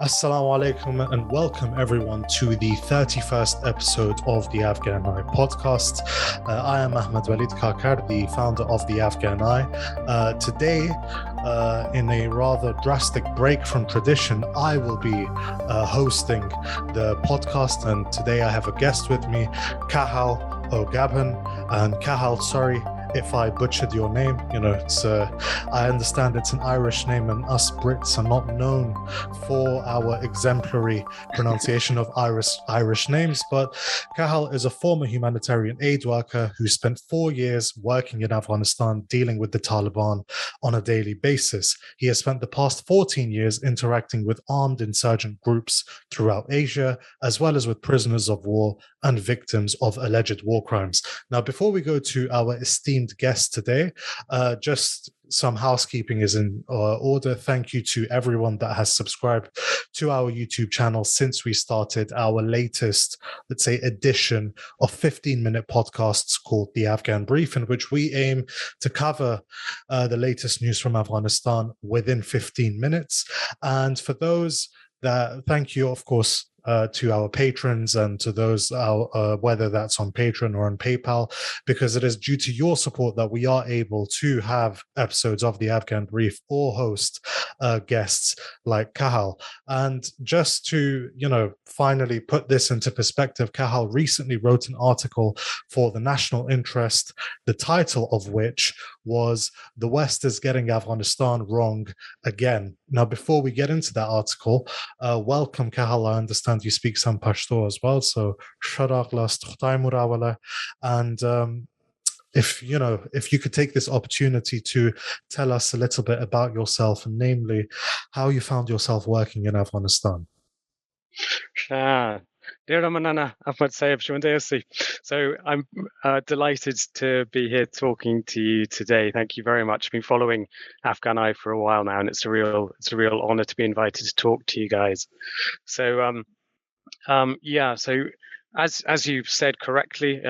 Assalamu alaikum and welcome everyone to the 31st episode of the Afghan Eye podcast. I am Ahmed-Waleed Kakar, the founder of the Afghan Eye. Today, in a rather drastic break from tradition, I will be hosting the podcast, and today I have a guest with me, Cathal Ó Gabhann. And Cathal, sorry if I butchered your name. I understand it's an Irish name, and us Brits are not known for our exemplary pronunciation of Irish names. But Cathal is a former humanitarian aid worker who spent 4 years working in Afghanistan dealing with the Taliban on a daily basis. He has spent the past 14 years interacting with armed insurgent groups throughout Asia, as well as with prisoners of war and victims of alleged war crimes. Now, before we go to our esteemed guest today, just some housekeeping is in order. Thank you to everyone that has subscribed to our YouTube channel since we started our latest, let's say, edition of 15-minute podcasts called The Afghan Brief, in which we aim to cover the latest news from Afghanistan within 15 minutes. And for those that, thank you, of course, to our patrons and to those, whether that's on Patreon or on PayPal, because it is due to your support that we are able to have episodes of the Afghan Brief or host guests like Cathal. And just to, finally put this into perspective, Cathal recently wrote an article for the National Interest, the title of which was "The West is Getting Afghanistan Wrong Again." Now, before we get into that article, welcome, Cathal. I understand you speak some Pashto as well, so and if you could take this opportunity to tell us a little bit about yourself, and namely how you found yourself working in Afghanistan. So I'm delighted to be here talking to you today. Thank you very much. I've been following Afghan Eye for a while now, and it's a real honor to be invited to talk to you guys. So so as you've said correctly,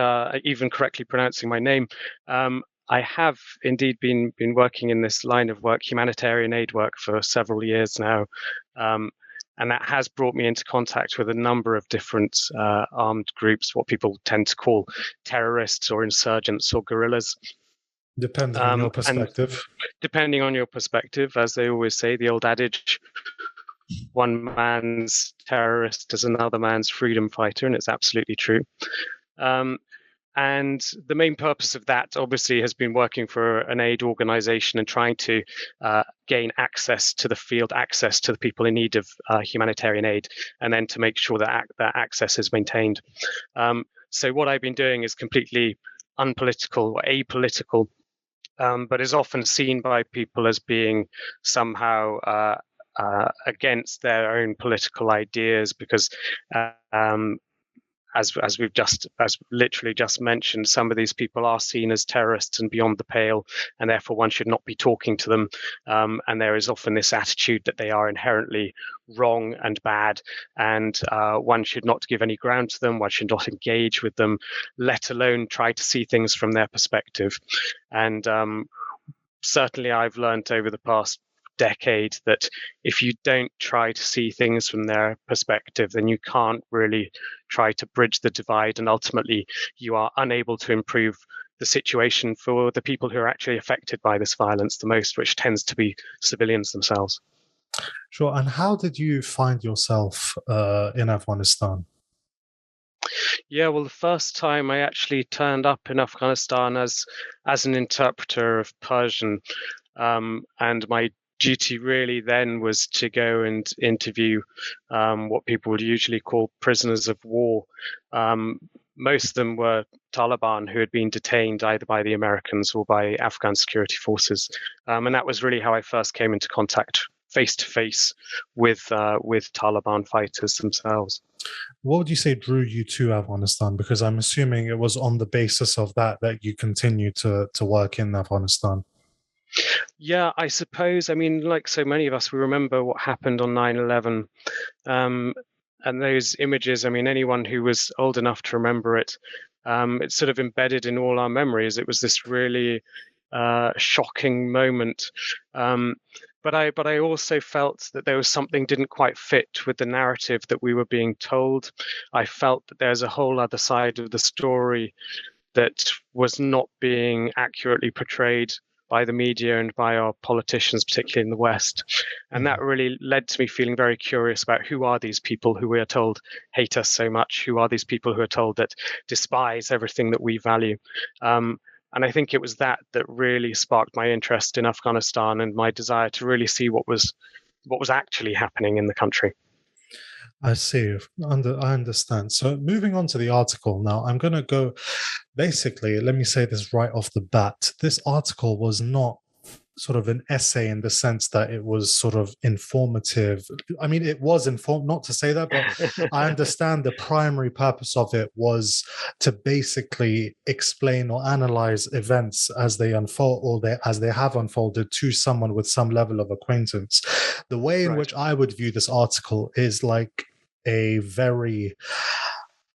even correctly pronouncing my name, I have indeed been working in this line of work, humanitarian aid work, for several years now. And that has brought me into contact with a number of different armed groups, what people tend to call terrorists or insurgents or guerrillas. Depending on your perspective. Depending on your perspective, as they always say, the old adage, one man's terrorist is another man's freedom fighter, and it's absolutely true. And the main purpose of that, obviously, has been working for an aid organization and trying to gain access to the field, access to the people in need of humanitarian aid, and then to make sure that that access is maintained. So what I've been doing is completely unpolitical or apolitical, but is often seen by people as being somehow against their own political ideas, because as we've literally just mentioned, some of these people are seen as terrorists and beyond the pale, and therefore one should not be talking to them. And there is often this attitude that they are inherently wrong and bad, and one should not give any ground to them. One should not engage with them, let alone try to see things from their perspective. And certainly I've learned over the past decade that if you don't try to see things from their perspective, then you can't really try to bridge the divide, and ultimately you are unable to improve the situation for the people who are actually affected by this violence the most, which tends to be civilians themselves. Sure. And how did you find yourself in Afghanistan? Yeah, well, the first time I actually turned up in Afghanistan as an interpreter of Persian, and my duty really then was to go and interview what people would usually call prisoners of war. Most of them were Taliban who had been detained either by the Americans or by Afghan security forces. And that was really how I first came into contact face-to-face with Taliban fighters themselves. What would you say drew you to Afghanistan? Because I'm assuming it was on the basis of that you continue to work in Afghanistan. Yeah, I suppose. I mean, like so many of us, we remember what happened on 9/11. And those images, I mean, anyone who was old enough to remember it, it's sort of embedded in all our memories. It was this really shocking moment. but I also felt that there was something didn't quite fit with the narrative that we were being told. I felt that there's a whole other side of the story that was not being accurately portrayed by the media and by our politicians, particularly in the West. And that really led to me feeling very curious about who are these people who we are told hate us so much? Who are these people who are told that despise everything that we value? And I think it was that really sparked my interest in Afghanistan and my desire to really see what was actually happening in the country. I see. I understand. So moving on to the article now, I'm going to go, basically, let me say this right off the bat. This article was not sort of an essay in the sense that it was sort of informative. I mean, it was not to say that, but I understand the primary purpose of it was to basically explain or analyze events as they unfold or as they have unfolded to someone with some level of acquaintance. The way in which I would view this article is like a very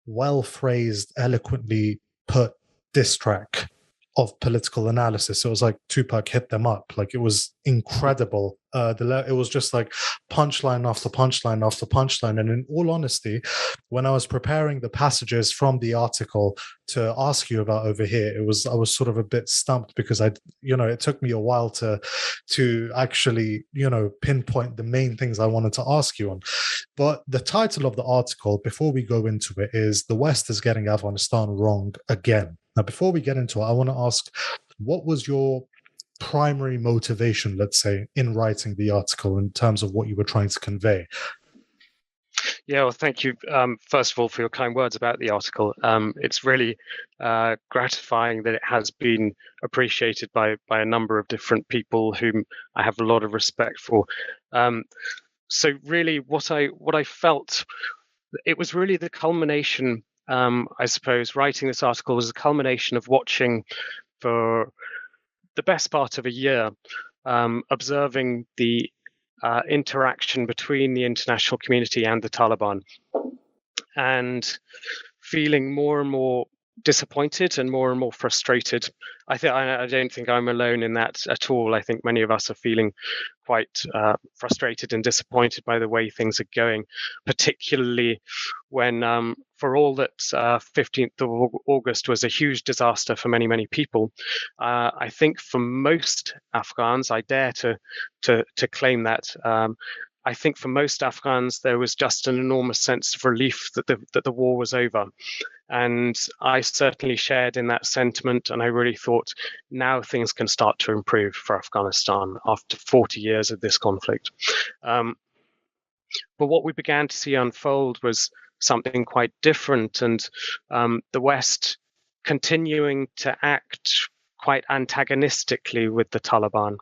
well phrased, eloquently put diss track of political analysis. It was like Tupac hit them up. Like, it was incredible. It was just like punchline after punchline after punchline. And in all honesty, when I was preparing the passages from the article to ask you about over here, I was sort of a bit stumped because it took me a while to actually, pinpoint the main things I wanted to ask you on. But the title of the article, before we go into it, is "The West is Getting Afghanistan Wrong Again." Now, before we get into it, I want to ask, what was your primary motivation, let's say, in writing the article in terms of what you were trying to convey? Yeah, well, thank you, first of all, for your kind words about the article. It's really gratifying that it has been appreciated by a number of different people whom I have a lot of respect for. So really, what I felt, it was really the culmination, I suppose, writing this article was a culmination of watching for the best part of a year, observing the interaction between the international community and the Taliban, and feeling more and more disappointed and more frustrated. I don't think I'm alone in that at all. I think many of us are feeling quite frustrated and disappointed by the way things are going, particularly when, for all that 15th of August was a huge disaster for many people, I think for most Afghans, I dare to claim that, I think for most Afghans, there was just an enormous sense of relief that the war was over. And I certainly shared in that sentiment, and I really thought now things can start to improve for Afghanistan after 40 years of this conflict. But what we began to see unfold was something quite different, and the West continuing to act quite antagonistically with the Taliban,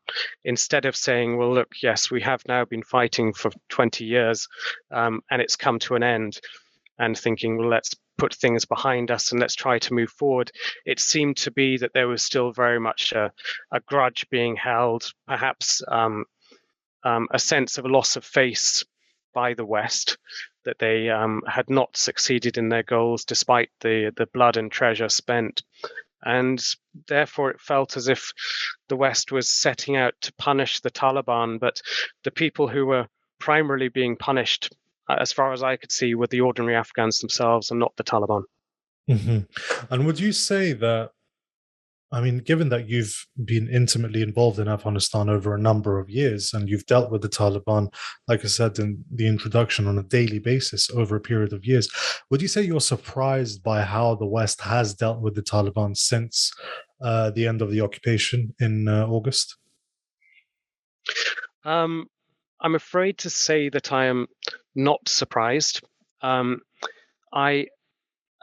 instead of saying, well, look, yes, we have now been fighting for 20 years and it's come to an end, and thinking, well, let's put things behind us and let's try to move forward. It seemed to be that there was still very much a grudge being held, perhaps a sense of a loss of face by the West, that they had not succeeded in their goals despite the blood and treasure spent. And therefore, it felt as if the West was setting out to punish the Taliban, but the people who were primarily being punished, as far as I could see, were the ordinary Afghans themselves and not the Taliban. Mm-hmm. And would you say that, I mean, given that you've been intimately involved in Afghanistan over a number of years and you've dealt with the Taliban, like I said in the introduction, on a daily basis over a period of years, would you say you're surprised by how the West has dealt with the Taliban since the end of the occupation in August? I'm afraid to say that I am not surprised.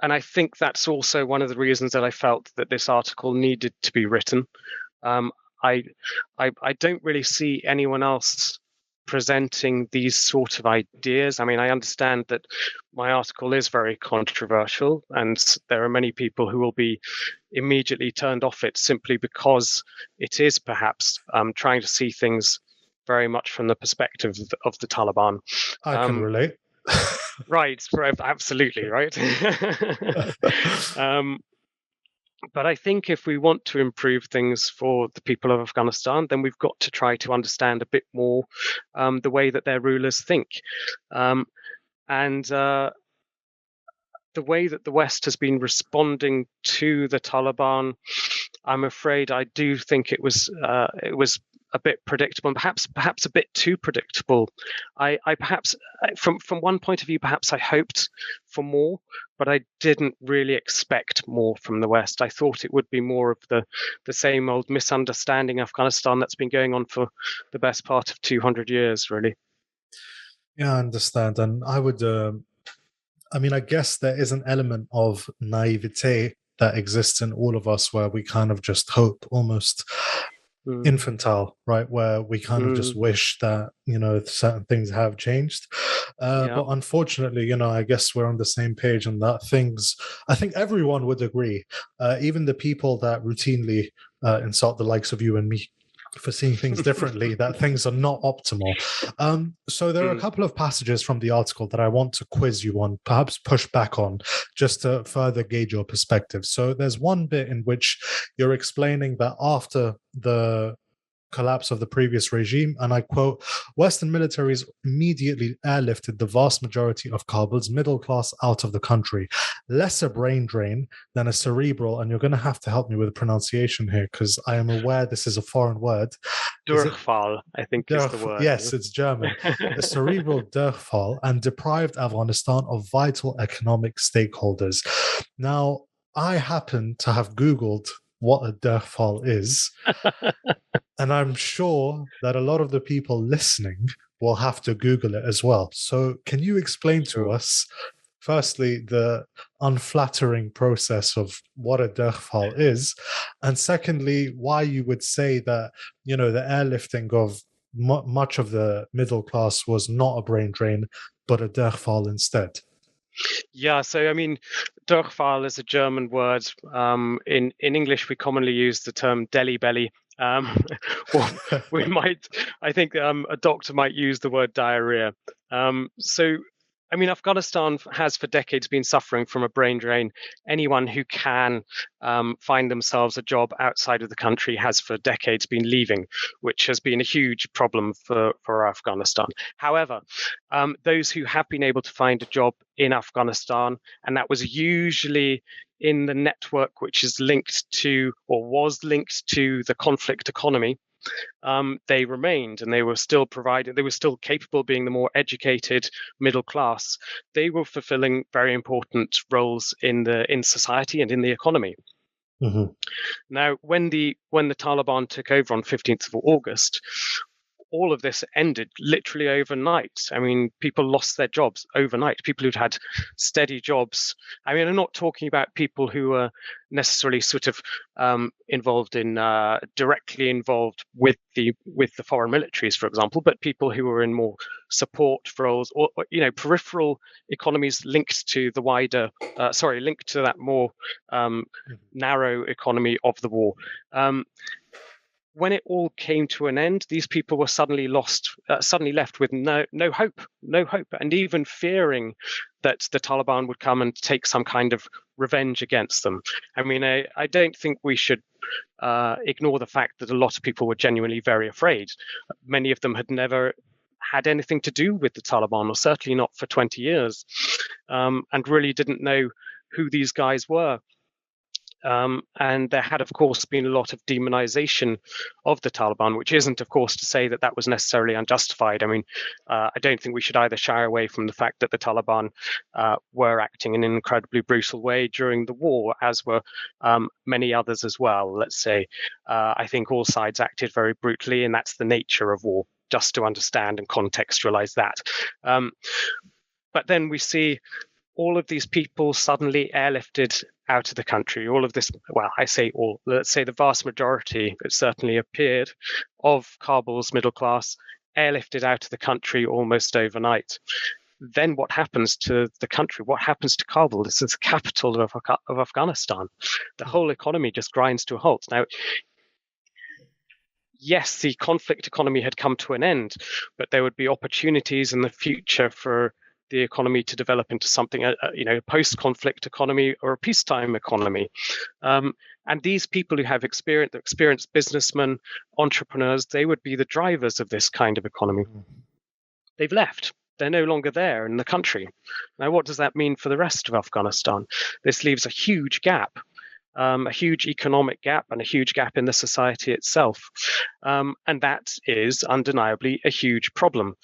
And I think that's also one of the reasons that I felt that this article needed to be written. I don't really see anyone else presenting these sort of ideas. I mean, I understand that my article is very controversial, and there are many people who will be immediately turned off it simply because it is perhaps trying to see things very much from the perspective of the Taliban. I can relate. Right, absolutely, right. But I think if we want to improve things for the people of Afghanistan, then we've got to try to understand a bit more the way that their rulers think. And the way that the West has been responding to the Taliban, I'm afraid I do think it was a bit predictable, and perhaps a bit too predictable. I perhaps, from one point of view, perhaps I hoped for more, but I didn't really expect more from the West. I thought it would be more of the same old misunderstanding Afghanistan that's been going on for the best part of 200 years, really. Yeah, I understand. And I would, I mean, I guess there is an element of naivete that exists in all of us where we kind of just hope, almost infantile, right? Where we kind of just wish that, certain things have changed. But unfortunately, I guess we're on the same page and that things, I think everyone would agree, even the people that routinely insult the likes of you and me for seeing things differently, that things are not optimal. So there are a couple of passages from the article that I want to quiz you on, perhaps push back on, just to further gauge your perspective. So there's one bit in which you're explaining that after the collapse of the previous regime, and I quote, Western militaries immediately airlifted the vast majority of Kabul's middle class out of the country. Less a brain drain than a cerebral, and you're going to have to help me with the pronunciation here because I am aware this is a foreign word. Durchfall, I think is the word. Yes, it's German. A cerebral Durchfall, and deprived Afghanistan of vital economic stakeholders. Now, I happen to have Googled what a Durchfall is. And I'm sure that a lot of the people listening will have to Google it as well. So can you explain to us, firstly, the unflattering process of what a Durchfall is, and secondly, why you would say that, the airlifting of much of the middle class was not a brain drain, but a Durchfall instead? Yeah, so I mean, Durchfall is a German word. In English, we commonly use the term deli belly. Or we might, I think, a doctor might use the word diarrhea. So, I mean, Afghanistan has for decades been suffering from a brain drain. Anyone who can find themselves a job outside of the country has for decades been leaving, which has been a huge problem for Afghanistan. However, those who have been able to find a job in Afghanistan, and that was usually in the network which is linked to or was linked to the conflict economy, they remained, and they were still provided. They were still capable of being the more educated middle class. They were fulfilling very important roles in society and in the economy. Mm-hmm. Now, when the Taliban took over on 15th of August, all of this ended literally overnight. I mean, people lost their jobs overnight. People who'd had steady jobs. I mean, I'm not talking about people who were necessarily sort of involved in directly involved with the foreign militaries, for example, but people who were in more support roles or peripheral economies linked to the wider, linked to that more narrow economy of the war. When it all came to an end, these people were suddenly left with no hope, and even fearing that the Taliban would come and take some kind of revenge against them. I mean, I don't think we should ignore the fact that a lot of people were genuinely very afraid. Many of them had never had anything to do with the Taliban, or certainly not for 20 years, and really didn't know who these guys were. And there had, of course, been a lot of demonization of the Taliban, which isn't, of course, to say that that was necessarily unjustified. I mean, I don't think we should either shy away from the fact that the Taliban were acting in an incredibly brutal way during the war, as were many others as well. Let's say, I think all sides acted very brutally, and that's the nature of war, just to understand and contextualize that. But then we see all of these people suddenly airlifted out of the country. All of this, well, I say all, let's say the vast majority, it certainly appeared, of Kabul's middle class airlifted out of the country almost overnight. Then what happens to the country? What happens to Kabul? This is the capital of Afghanistan. The whole economy just grinds to a halt. Now, yes, the conflict economy had come to an end, but there would be opportunities in the future for the economy to develop into something, a post-conflict economy or a peacetime economy. And these people who have experienced businessmen, entrepreneurs, they would be the drivers of this kind of economy. They've left. They're no longer there in the country. Now, what does that mean for the rest of Afghanistan? This leaves a huge gap, a huge economic gap and a huge gap in the society itself. And that is undeniably a huge problem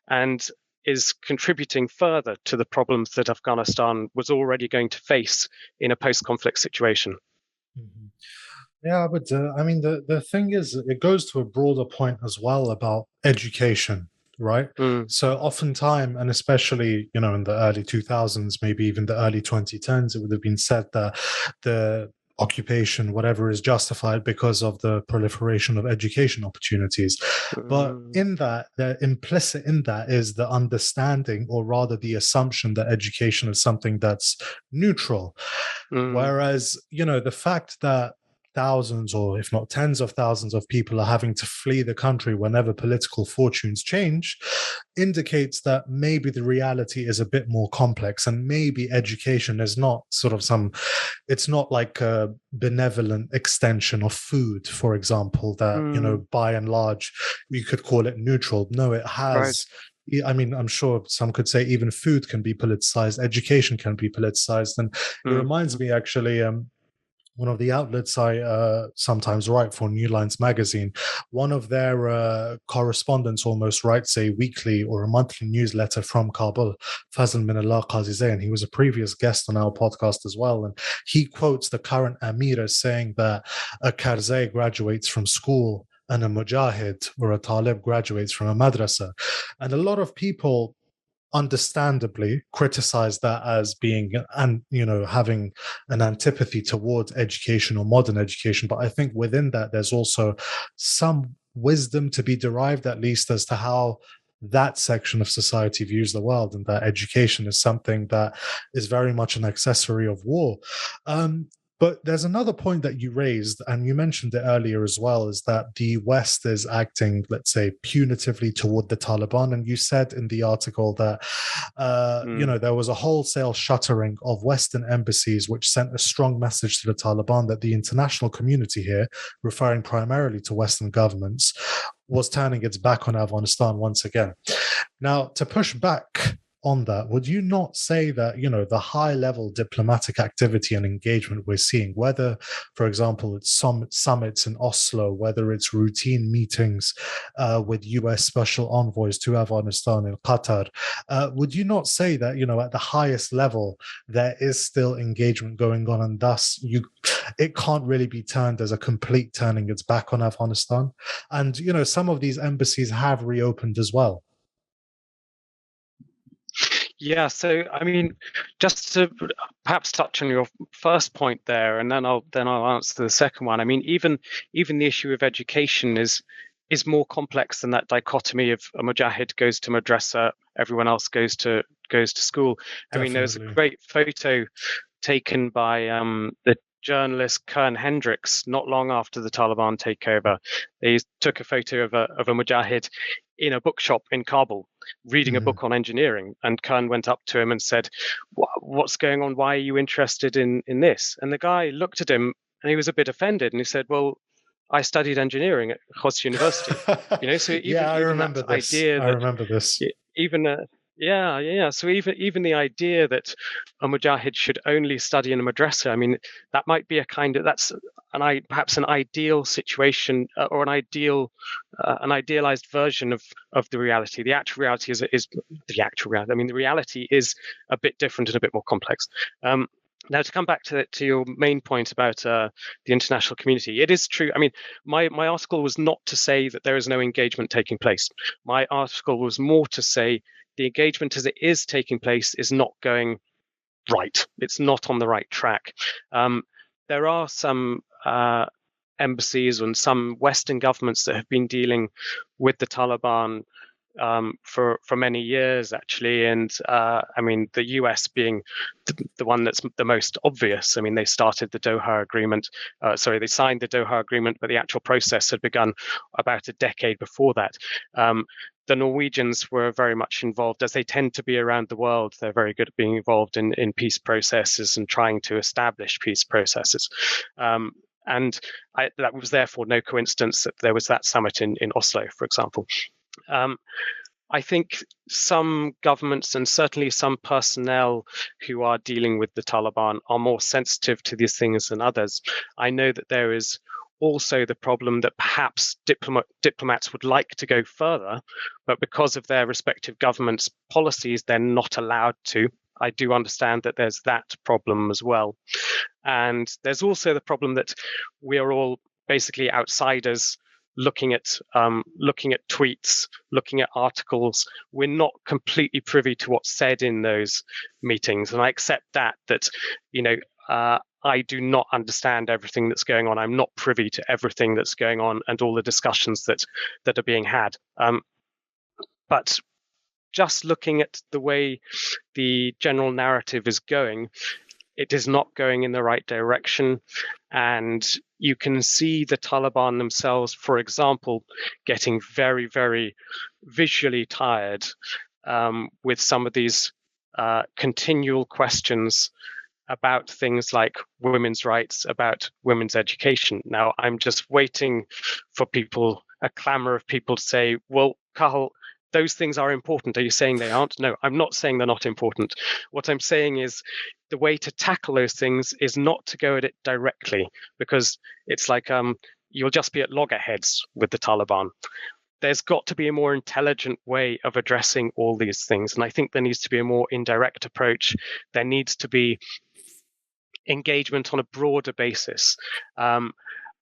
and is contributing further to the problems that Afghanistan was already going to face in a post-conflict situation. Mm-hmm. Yeah, but I mean, the thing is, it goes to a broader point as well about education, right? So oftentimes, and especially, in the early 2000s, maybe even the early 2010s, it would have been said that the occupation, whatever, is justified because of the proliferation of education opportunities. But in that, the implicit in that is the understanding, or rather the assumption, that education is something that's neutral. Whereas, the fact that thousands, or if not tens of thousands of people are having to flee the country whenever political fortunes change, indicates that maybe the reality is a bit more complex, and maybe education is not it's not like a benevolent extension of food, for example, that, by and large, you could call it neutral. No, it has. Right. I mean, I'm sure some could say even food can be politicized, education can be politicized. And it reminds me, actually, one of the outlets I sometimes write for, New Lines magazine, one of their correspondents almost writes a weekly or a monthly newsletter from Kabul, Fazl Minallah Qazizeh, and he was a previous guest on our podcast as well. And he quotes the current Amir as saying that a Karzai graduates from school and a Mujahid or a Talib graduates from a madrasa. And a lot of people understandably criticize that as being, and having an antipathy towards education or modern education. But I think within that, there's also some wisdom to be derived, at least, as to how that section of society views the world, and that education is something that is very much an accessory of war. But there's another point that you raised, and you mentioned it earlier as well, is that the West is acting, let's say, punitively toward the Taliban. And you said in the article that, there was a wholesale shuttering of Western embassies, which sent a strong message to the Taliban that the international community here, referring primarily to Western governments, was turning its back on Afghanistan once again. Now, to push back on that, would you not say that, the high level diplomatic activity and engagement we're seeing, whether, for example, it's summits in Oslo, whether it's routine meetings with US special envoys to Afghanistan in Qatar, would you not say that, at the highest level, there is still engagement going on, and thus it can't really be turned as a complete turning its back on Afghanistan? And, some of these embassies have reopened as well. Yeah, so I mean, just to perhaps touch on your first point there, and then I'll answer the second one. I mean, even the issue of education is more complex than that dichotomy of a mujahid goes to madrasa, everyone else goes to school. Definitely. I mean, there's a great photo taken by the journalist Kern Hendricks not long after the Taliban takeover. They took a photo of a mujahid in a bookshop in Kabul reading a book on engineering, and Kern went up to him and said, "What's going on? Why are you interested in this?" And the guy looked at him and he was a bit offended, and he said, "Well, I studied engineering at Khost University." So even I remember this. Idea that, I remember this. Even So even the idea that a mujahid should only study in a madrasa, I mean, that might be perhaps an ideal situation, or an idealized version of the reality. The actual reality is the actual reality. I mean, the reality is a bit different and a bit more complex. Now, to come back to your main point about the international community, it is true. I mean, my article was not to say that there is no engagement taking place. My article was more to say the engagement as it is taking place is not going right. It's not on the right track. There are some embassies and some Western governments that have been dealing with the Taliban for many years, actually. And I mean, the US being the one that's the most obvious. I mean, they started the Doha Agreement. They signed the Doha Agreement, but the actual process had begun about a decade before that. The Norwegians were very much involved, as they tend to be around the world. They're very good at being involved in peace processes and trying to establish peace processes. And that was therefore no coincidence that there was that summit in Oslo, for example. I think some governments and certainly some personnel who are dealing with the Taliban are more sensitive to these things than others. I know that there is also the problem that perhaps diplomats would like to go further, but because of their respective governments' policies, they're not allowed to. I do understand that there's that problem as well. And there's also the problem that we are all basically outsiders looking at tweets, looking at articles. We're not completely privy to what's said in those meetings. And I accept that I do not understand everything that's going on. I'm not privy to everything that's going on and all the discussions that are being had. But just looking at the way the general narrative is going, it is not going in the right direction. And you can see the Taliban themselves, for example, getting very, very visually tired with some of these continual questions about things like women's rights, about women's education. Now, I'm just waiting for a clamor of people to say, well, Cathal, those things are important. Are you saying they aren't? No, I'm not saying they're not important. What I'm saying is the way to tackle those things is not to go at it directly, because it's like you'll just be at loggerheads with the Taliban. There's got to be a more intelligent way of addressing all these things. And I think there needs to be a more indirect approach. There needs to be engagement on a broader basis.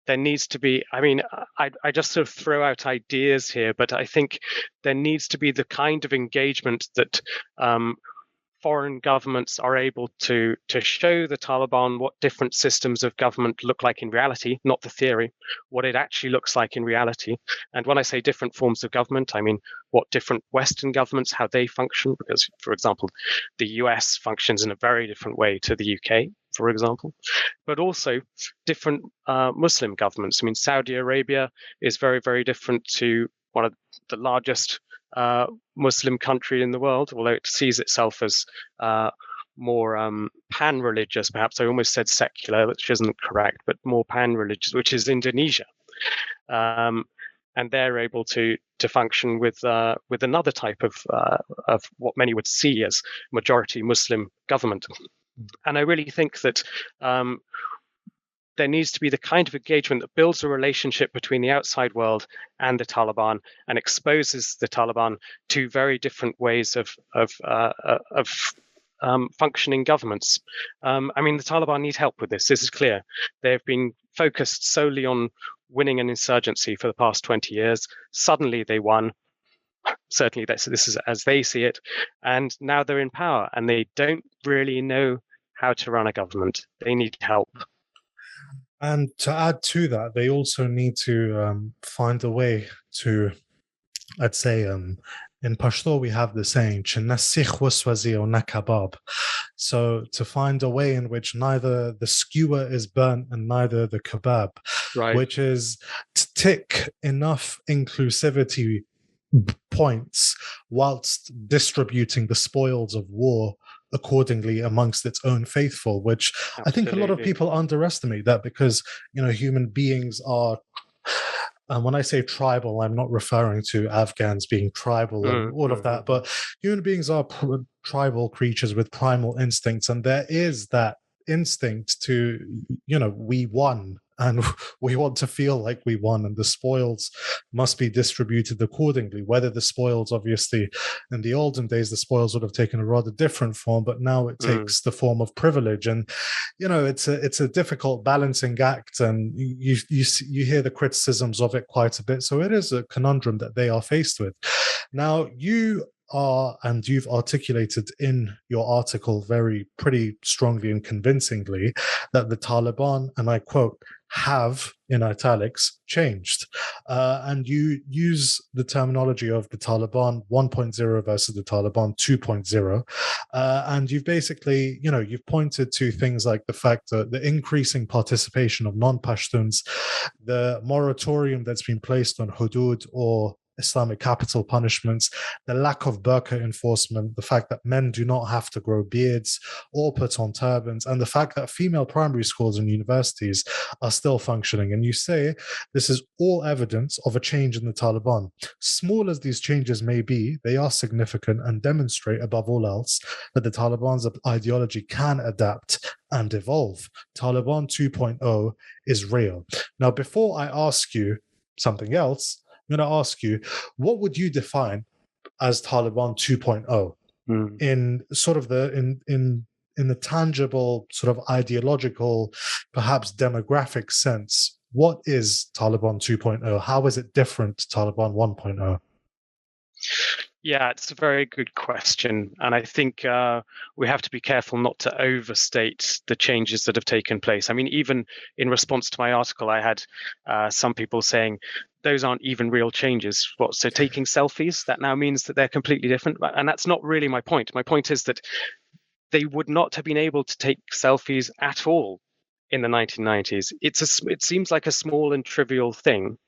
There needs to be, I just sort of throw out ideas here, but I think there needs to be the kind of engagement that foreign governments are able to show the Taliban what different systems of government look like in reality, not the theory, what it actually looks like in reality. And when I say different forms of government, I mean what different Western governments, how they function, because, for example, the US functions in a very different way to the UK, for example, but also different Muslim governments. I mean, Saudi Arabia is very, very different to one of the largest Muslim country in the world, although it sees itself as more pan-religious, perhaps. I almost said secular, which isn't correct, but more pan-religious, which is Indonesia. And they're able to function with another type of what many would see as majority Muslim government. And I really think that there needs to be the kind of engagement that builds a relationship between the outside world and the Taliban and exposes the Taliban to very different ways of functioning governments. The Taliban need help with this. This is clear. They've been focused solely on winning an insurgency for the past 20 years. Suddenly they won. Certainly this is as they see it. And now they're in power and they don't really know how to run a government. They need help. And to add to that, they also need to find a way to, I'd say, in Pashto, we have the saying, so to find a way in which neither the skewer is burnt and neither the kebab, right, which is to tick enough inclusivity points whilst distributing the spoils of war accordingly amongst its own faithful, which absolutely. I think a lot of people underestimate that, because human beings are, and when I say tribal, I'm not referring to Afghans being tribal and all of that, but human beings are tribal creatures with primal instincts, and there is that instinct to, we won, and we want to feel like we won, and the spoils must be distributed accordingly. Whether the spoils, obviously, in the olden days, the spoils would have taken a rather different form, but now it takes the form of privilege. And, it's a difficult balancing act, and you hear the criticisms of it quite a bit. So it is a conundrum that they are faced with. Now, you've articulated in your article pretty strongly and convincingly that the Taliban, and I quote, have, in italics, changed. and you use the terminology of the Taliban 1.0 versus the Taliban 2.0, and you've basically, you've pointed to things like the fact that the increasing participation of non-Pashtuns, the moratorium that's been placed on hudud or Islamic capital punishments, the lack of burqa enforcement, the fact that men do not have to grow beards or put on turbans, and the fact that female primary schools and universities are still functioning. And you say this is all evidence of a change in the Taliban. Small as these changes may be, they are significant and demonstrate, above all else, that the Taliban's ideology can adapt and evolve. Taliban 2.0 is real. Now, before I ask you something else, I'm going to ask you, what would you define as Taliban 2.0 in sort of in the tangible, sort of ideological, perhaps demographic sense? What is Taliban 2.0? How is it different to Taliban 1.0? Yeah, it's a very good question. And I think we have to be careful not to overstate the changes that have taken place. I mean, even in response to my article, I had some people saying, those aren't even real changes. What, so taking selfies, that now means that they're completely different? And that's not really my point. My point is that they would not have been able to take selfies at all in the 1990s. It seems like a small and trivial thing,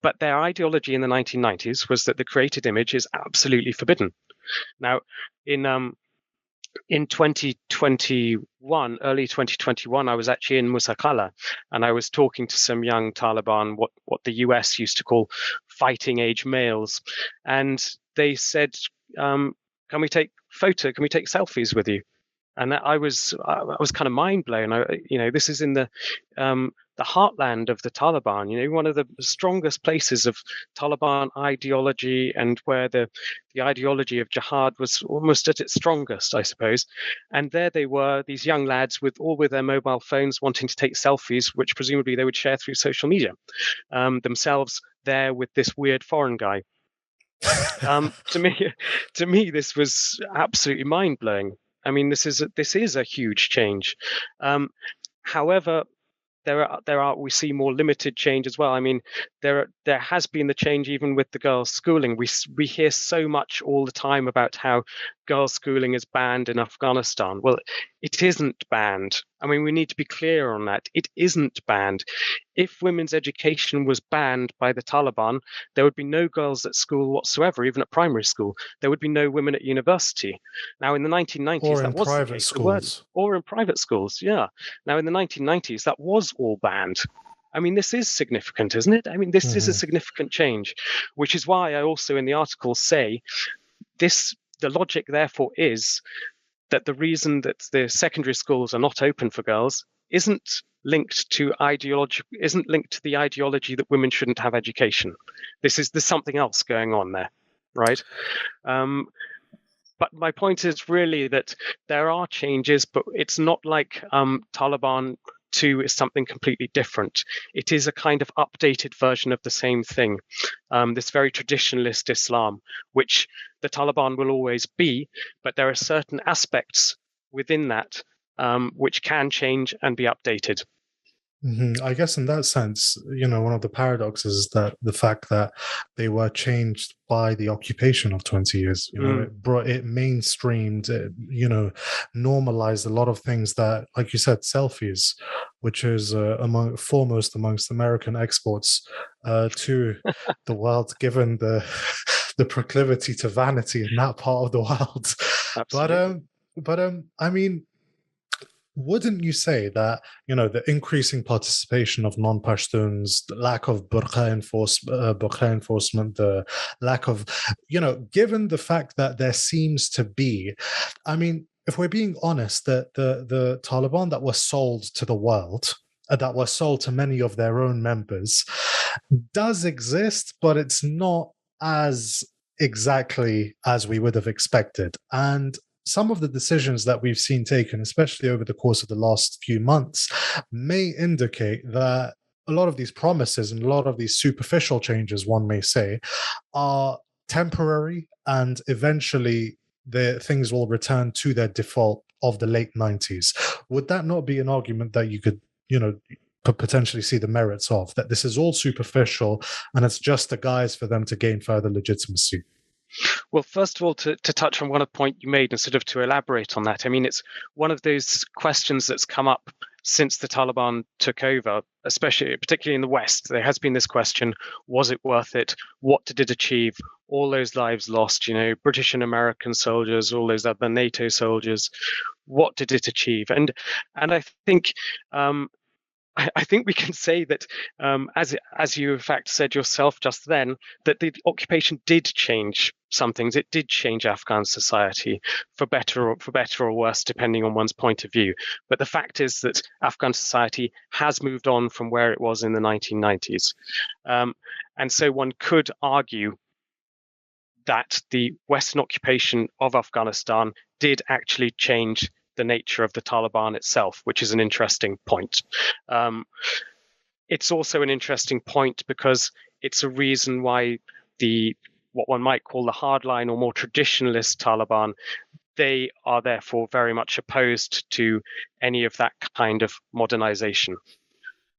but their ideology in the 1990s was that the created image is absolutely forbidden. Now, in 2021, early 2021, I was actually in Musakala, and I was talking to some young Taliban, what the US used to call fighting age males, and they said, "Can we take selfies with you?" And I was kind of mind blown. This is in the heartland of the Taliban. One of the strongest places of Taliban ideology, and where the ideology of jihad was almost at its strongest, I suppose. And there they were, these young lads with their mobile phones, wanting to take selfies, which presumably they would share through social media, themselves there with this weird foreign guy. To me, this was absolutely mind blowing. I mean, this is a huge change. However, we see more limited change as well. I mean, there has been the change even with the girls' schooling. We hear so much all the time about how girls' schooling is banned in Afghanistan. Well, it isn't banned. I mean, we need to be clear on that. It isn't banned. If women's education was banned by the Taliban, there would be no girls at school whatsoever, even at primary school. There would be no women at university. Now, in the 1990s, that was the case. Schools. Or in private schools, yeah. Now, in the 1990s, that was all banned. I mean, this is significant, isn't it? I mean, this is a significant change, which is why I also in the article say the logic, therefore, is that the reason that the secondary schools are not open for girls isn't linked to the ideology that women shouldn't have education. There's something else going on there, right? But my point is really that there are changes, but it's not like Taliban 2 is something completely different. It is a kind of updated version of the same thing, this very traditionalist Islam, which the Taliban will always be, but there are certain aspects within that which can change and be updated. I guess in that sense, one of the paradoxes is that the fact that they were changed by the occupation of 20 years, it mainstreamed, normalized a lot of things that, like you said, selfies, which is foremost amongst American exports to the world, given the proclivity to vanity in that part of the world. Absolutely. But I mean, wouldn't you say that, the increasing participation of non-Pashtuns, the lack of burqa enforcement, the lack of, given the fact that there seems to be, I mean, if we're being honest, the Taliban that were sold to the world, that were sold to many of their own members, does exist, but it's not as exactly as we would have expected. And some of the decisions that we've seen taken, especially over the course of the last few months, may indicate that a lot of these promises and a lot of these superficial changes, one may say, are temporary, and eventually things will return to their default of the late 90s. Would that not be an argument that you could, potentially see the merits of, that this is all superficial and it's just a guise for them to gain further legitimacy? Well, first of all, to touch on one point you made and sort of to elaborate on that, I mean, it's one of those questions that's come up since the Taliban took over, particularly in the West. There has been this question: was it worth it? What did it achieve? All those lives lost, British and American soldiers, all those other NATO soldiers. What did it achieve? And I think I think we can say that, as you in fact said yourself just then, that the occupation did change some things. It did change Afghan society for better or worse, depending on one's point of view. But the fact is that Afghan society has moved on from where it was in the 1990s, and so one could argue that the Western occupation of Afghanistan did actually change the nature of the Taliban itself, which is an interesting point. It's also an interesting point because it's a reason why what one might call the hardline or more traditionalist Taliban, they are therefore very much opposed to any of that kind of modernization,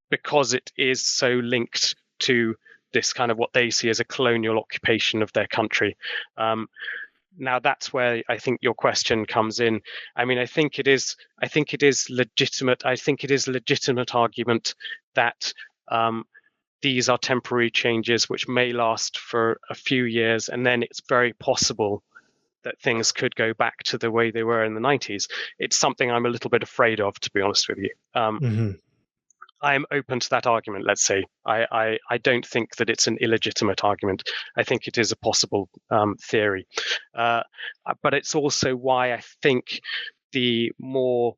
because it is so linked to this kind of what they see as a colonial occupation of their country. Now that's where I think your question comes in. I mean, I think it is legitimate. I think it is a legitimate argument that these are temporary changes which may last for a few years, and then it's very possible that things could go back to the way they were in the 90s. It's something I'm a little bit afraid of, to be honest with you. I am open to that argument, let's say. I don't think that it's an illegitimate argument. I think it is a possible theory. But it's also why I think the more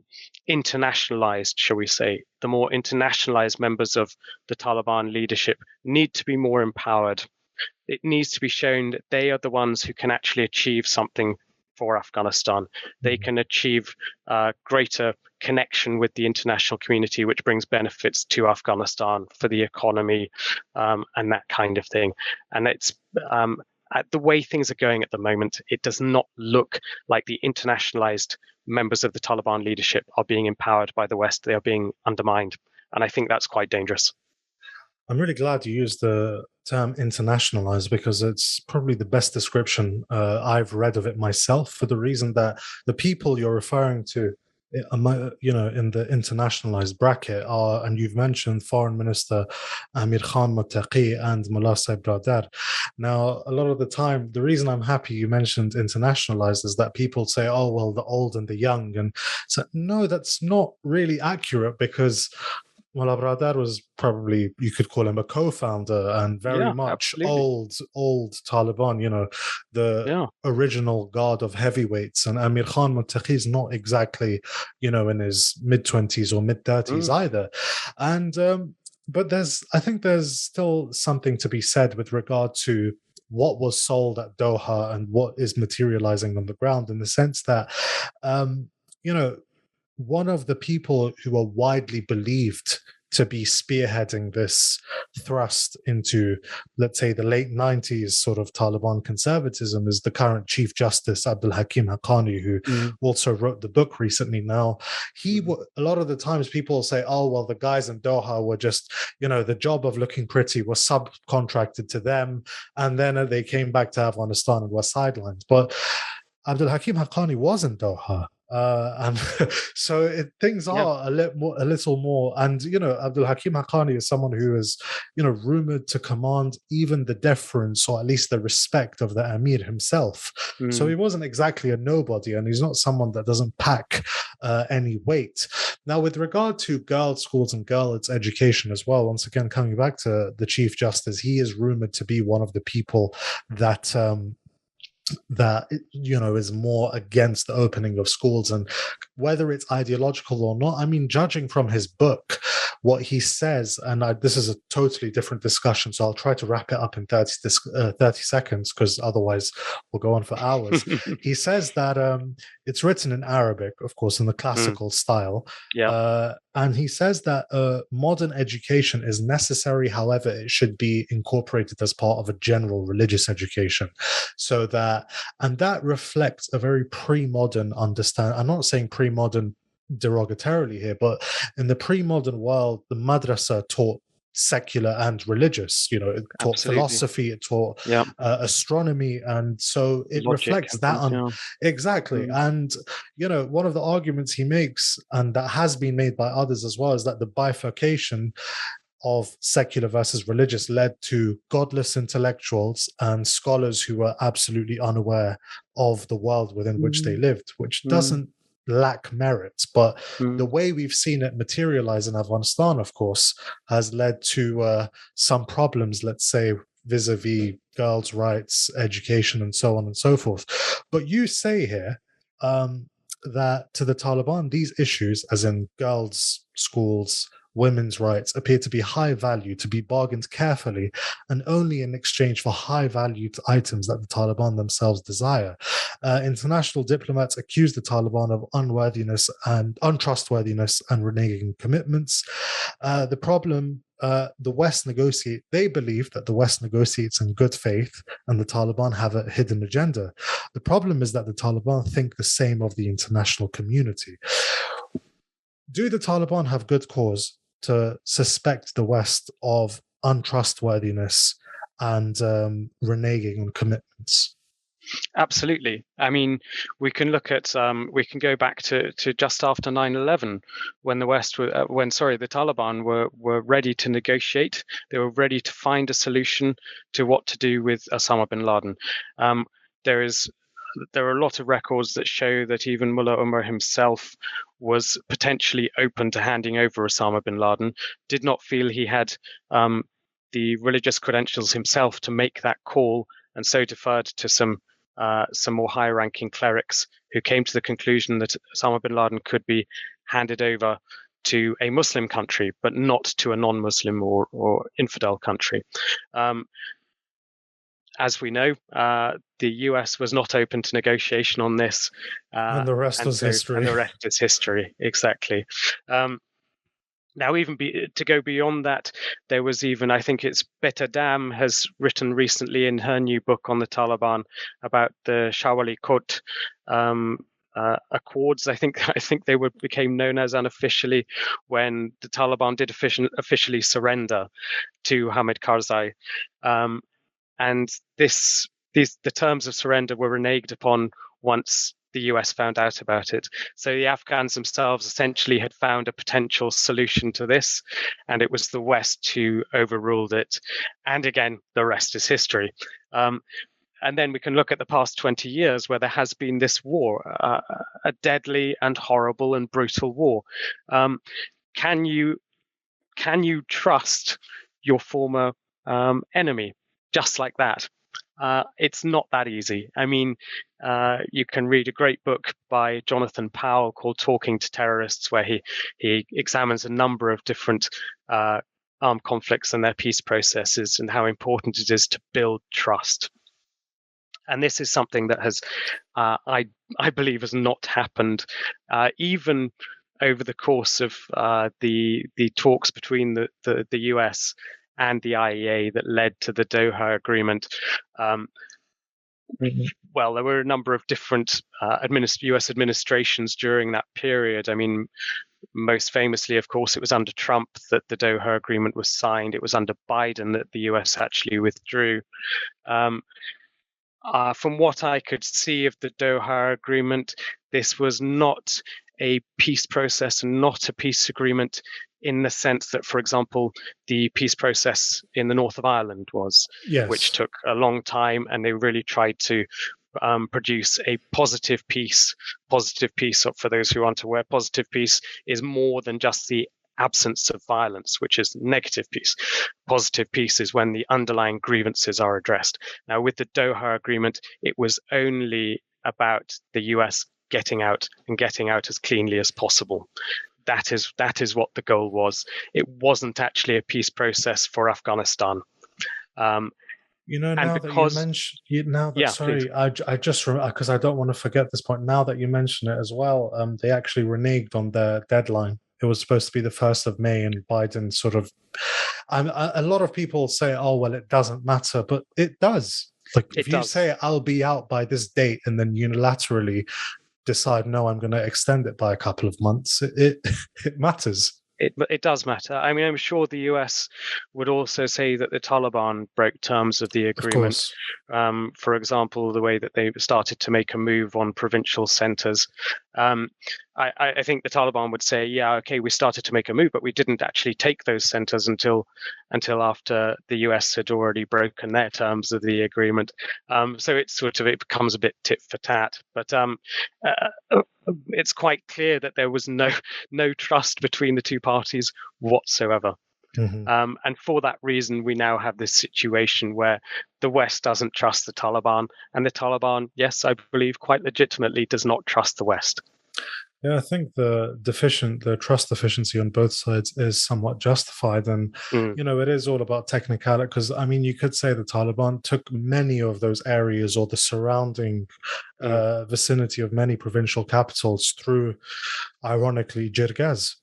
internationalized, shall we say, the more internationalized members of the Taliban leadership need to be more empowered. It needs to be shown that they are the ones who can actually achieve something for Afghanistan. They can achieve greater connection with the international community, which brings benefits to Afghanistan for the economy and that kind of thing. And it's the way things are going at the moment, it does not look like the internationalized members of the Taliban leadership are being empowered by the West. They are being undermined. And I think that's quite dangerous. I'm really glad you used the term internationalized, because it's probably the best description I've read of it myself, for the reason that the people you're referring to, in the internationalized bracket are, and you've mentioned Foreign Minister Amir Khan Muttaqi and Mullah Saib Bradar. Now, a lot of the time, the reason I'm happy you mentioned internationalized is that people say, oh, well, the old and the young. And so, no, that's not really accurate, because Mullah Bradar was probably, you could call him a co-founder and very much old Taliban, the original guard of heavyweights. And Amir Khan Muttaqi is not exactly, in his mid-20s or mid-30s either. And but I think there's still something to be said with regard to what was sold at Doha and what is materializing on the ground, in the sense that, one of the people who are widely believed to be spearheading this thrust into, let's say, the late 90s sort of Taliban conservatism is the current Chief Justice, Abdul Hakim Haqqani, who also wrote the book recently. Now, a lot of the times people say, oh, well, the guys in Doha were just, the job of looking pretty was subcontracted to them, and then they came back to Afghanistan and were sidelined. But Abdul Hakim Haqqani was in Doha. And so things are a little more. And, Abdul Hakim Haqqani is someone who is, rumored to command even the deference, or at least the respect, of the Emir himself. So he wasn't exactly a nobody, and he's not someone that doesn't pack any weight. Now, with regard to girls' schools and girls' education as well, once again, coming back to the Chief Justice, he is rumored to be one of the people that is more against the opening of schools. And whether it's ideological or not, I mean, judging from his book, what he says, and this is a totally different discussion, so I'll try to wrap it up in 30 seconds, because otherwise we'll go on for hours. He says that it's written in Arabic, of course, in the classical style. And he says that modern education is necessary, however, it should be incorporated as part of a general religious education. And that reflects a very pre-modern understanding. I'm not saying pre-modern derogatorily here, but in the pre-modern world, the madrasa taught secular and religious. It taught Absolutely. philosophy, it taught Yeah. astronomy, and so it Logic reflects and that things, on yeah. exactly. And one of the arguments he makes, and that has been made by others as well, is that the bifurcation of secular versus religious led to godless intellectuals and scholars who were absolutely unaware of the world within which they lived, which doesn't lack merit. But the way we've seen it materialize in Afghanistan, of course, has led to some problems, let's say, vis-a-vis girls' rights, education, and so on and so forth. But you say here that to the Taliban, these issues, as in girls' schools, women's rights, appear to be high value, to be bargained carefully, and only in exchange for high valued items that the Taliban themselves desire. International diplomats accuse the Taliban of unworthiness and untrustworthiness and reneging commitments. The problem, the West negotiate. They believe that the West negotiates in good faith, and the Taliban have a hidden agenda. The problem is that the Taliban think the same of the international community. Do the Taliban have good cause to suspect the West of untrustworthiness and reneging on commitments? Absolutely. I mean, we can look at we can go back to just after 9/11, when the West were the Taliban were ready to negotiate. They were ready to find a solution to what to do with Osama bin Laden. There are a lot of records that show that even Mullah Omar himself was potentially open to handing over Osama bin Laden, did not feel he had the religious credentials himself to make that call, and so deferred to some more high-ranking clerics who came to the conclusion that Osama bin Laden could be handed over to a Muslim country, but not to a non-Muslim or infidel country. As we know, the US was not open to negotiation on this. And the rest was history. And the rest is history, exactly. Now, even to go beyond that, there was even, I think it's Betta Dam has written recently in her new book on the Taliban about the Shawali Kot Accords. I think they became known as unofficially when the Taliban did officially surrender to Hamid Karzai. And the terms of surrender were reneged upon once the US found out about it. So the Afghans themselves essentially had found a potential solution to this, and it was the West who overruled it. And again, the rest is history. And then we can look at the past 20 years where there has been this war, a deadly and horrible and brutal war. Can you trust your former enemy just like that? It's not that easy. I mean, you can read a great book by Jonathan Powell called Talking to Terrorists, where he examines a number of different armed conflicts and their peace processes and how important it is to build trust. And this is something that has, I believe, has not happened even over the course of the talks between the US and the IEA that led to the Doha Agreement. Well, there were a number of different US administrations during that period. I mean, most famously, of course, it was under Trump that the Doha Agreement was signed. It was under Biden that the US actually withdrew. From what I could see of the Doha Agreement, this was not a peace process and not a peace agreement in the sense that, for example, the peace process in the north of Ireland was, yes, which took a long time, and they really tried to produce a positive peace. Positive peace, for those who aren't aware, positive peace is more than just the absence of violence, which is negative peace. Positive peace is when the underlying grievances are addressed. Now, with the Doha Agreement, it was only about the US getting out as cleanly as possible. That is what the goal was. It wasn't actually a peace process for Afghanistan. Now that you mention, sorry, I just because I don't want to forget this point. Now that you mention it as well, they actually reneged on their deadline. It was supposed to be the 1st of May, and Biden sort of. A lot of people say, "Oh, well, it doesn't matter," but it does. Like, if you say, "I'll be out by this date," and then unilaterally decide, no, I'm going to extend it by a couple of months, it matters. It does matter. I mean, I'm sure the US would also say that the Taliban broke terms of the Of agreement. course. For example, the way that they started to make a move on provincial centers. Um, I think the Taliban would say, yeah, okay, we started to make a move, but we didn't actually take those centers until after the US had already broken their terms of the agreement. So it becomes a bit tit for tat. But it's quite clear that there was no trust between the two parties whatsoever. Mm-hmm. And for that reason, we now have this situation where the West doesn't trust the Taliban, and the Taliban, yes, I believe quite legitimately, does not trust the West. Yeah, I think the trust deficiency on both sides is somewhat justified, and it is all about technicality. Because I mean, you could say the Taliban took many of those areas or the surrounding vicinity of many provincial capitals through, ironically, Jirgaz.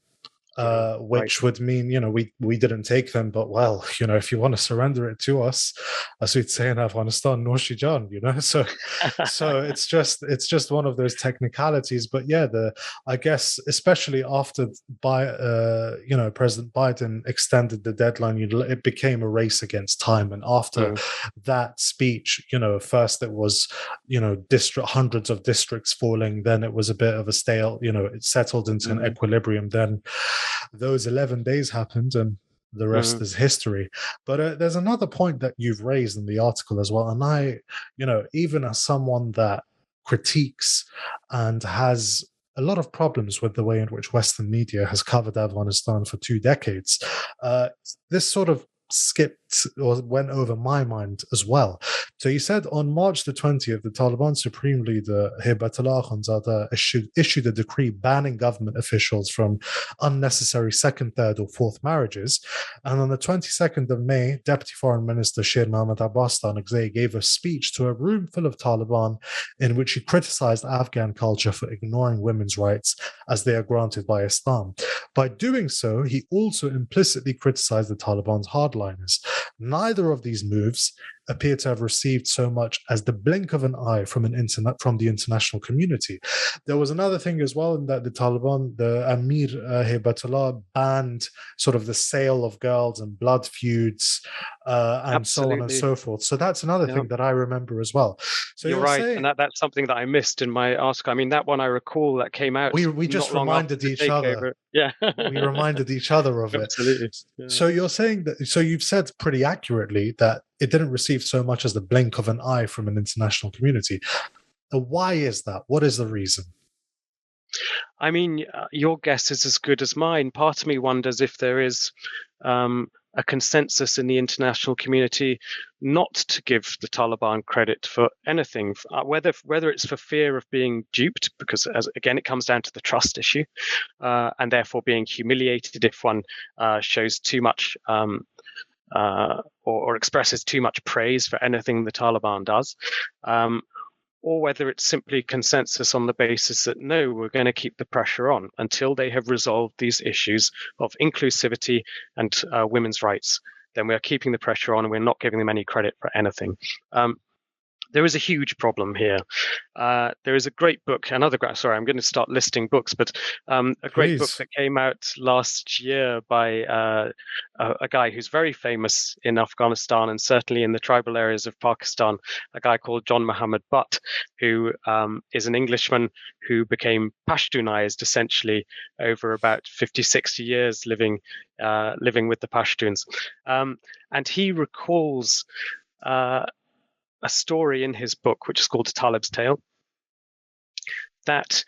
Which would mean, we didn't take them, but well, if you want to surrender it to us, as we'd say in Afghanistan, Noshijan, so it's just one of those technicalities. But yeah, I guess especially after President Biden extended the deadline, it became a race against time. And after that speech, first it was, hundreds of districts falling, then it was a bit of a stale, it settled into an equilibrium. Then those 11 days happened, and the rest is history. But there's another point that you've raised in the article as well. And I, even as someone that critiques and has a lot of problems with the way in which Western media has covered Afghanistan for 2 decades, this sort of skipped or went over my mind as well. So you said on March the 20th, the Taliban Supreme Leader Hibatullah Akhundzada issued a decree banning government officials from unnecessary second, third, or fourth marriages. And on the 22nd of May, Deputy Foreign Minister Sher Mohammad Abbas Danakzai gave a speech to a room full of Taliban in which he criticized Afghan culture for ignoring women's rights as they are granted by Islam. By doing so, he also implicitly criticized the Taliban's hardliners. Neither of these moves appear to have received so much as the blink of an eye from the international community. There was another thing as well, in that the Taliban, the Amir Hibatullah, banned sort of the sale of girls and blood feuds and so on and so forth. So that's another thing that I remember as well. So you're right, and that's something that I missed in my article. I mean, that one I recall that came out. We just reminded each other. Yeah, we reminded each other of it. Absolutely. Yeah. So you're saying that. So you've said pretty accurately that it didn't receive so much as the blink of an eye from an international community. Why is that? What is the reason? I mean, your guess is as good as mine. Part of me wonders if there is a consensus in the international community not to give the Taliban credit for anything, whether it's for fear of being duped, because again it comes down to the trust issue, and therefore being humiliated if one shows too much or expresses too much praise for anything the Taliban does. Or whether it's simply consensus on the basis that, no, we're going to keep the pressure on until they have resolved these issues of inclusivity and women's rights. Then we're keeping the pressure on and we're not giving them any credit for anything. There is a huge problem here. There is a great book, I'm going to start listing books, but a great book that came out last year by a guy who's very famous in Afghanistan and certainly in the tribal areas of Pakistan, a guy called John Muhammad Butt, who is an Englishman who became Pashtunized essentially over about 50, 60 years living with the Pashtuns. And he recalls a story in his book, which is called A Talib's Tale, that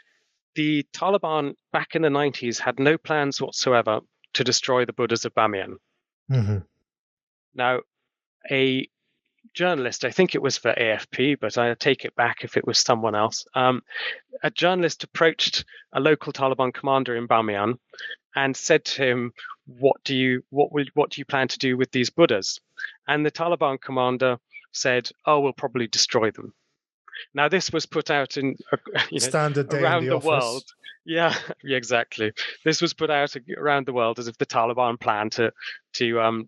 the Taliban back in the 90s had no plans whatsoever to destroy the Buddhas of Bamiyan. Mm-hmm. Now, a journalist, I think it was for AFP, but I take it back if it was someone else, a journalist approached a local Taliban commander in Bamiyan and said to him, what do you plan to do with these Buddhas? And the Taliban commander said, oh, we'll probably destroy them. Now, this was put out in Standard day in around the the office. world. Yeah, exactly. This was put out around the world as if the Taliban planned to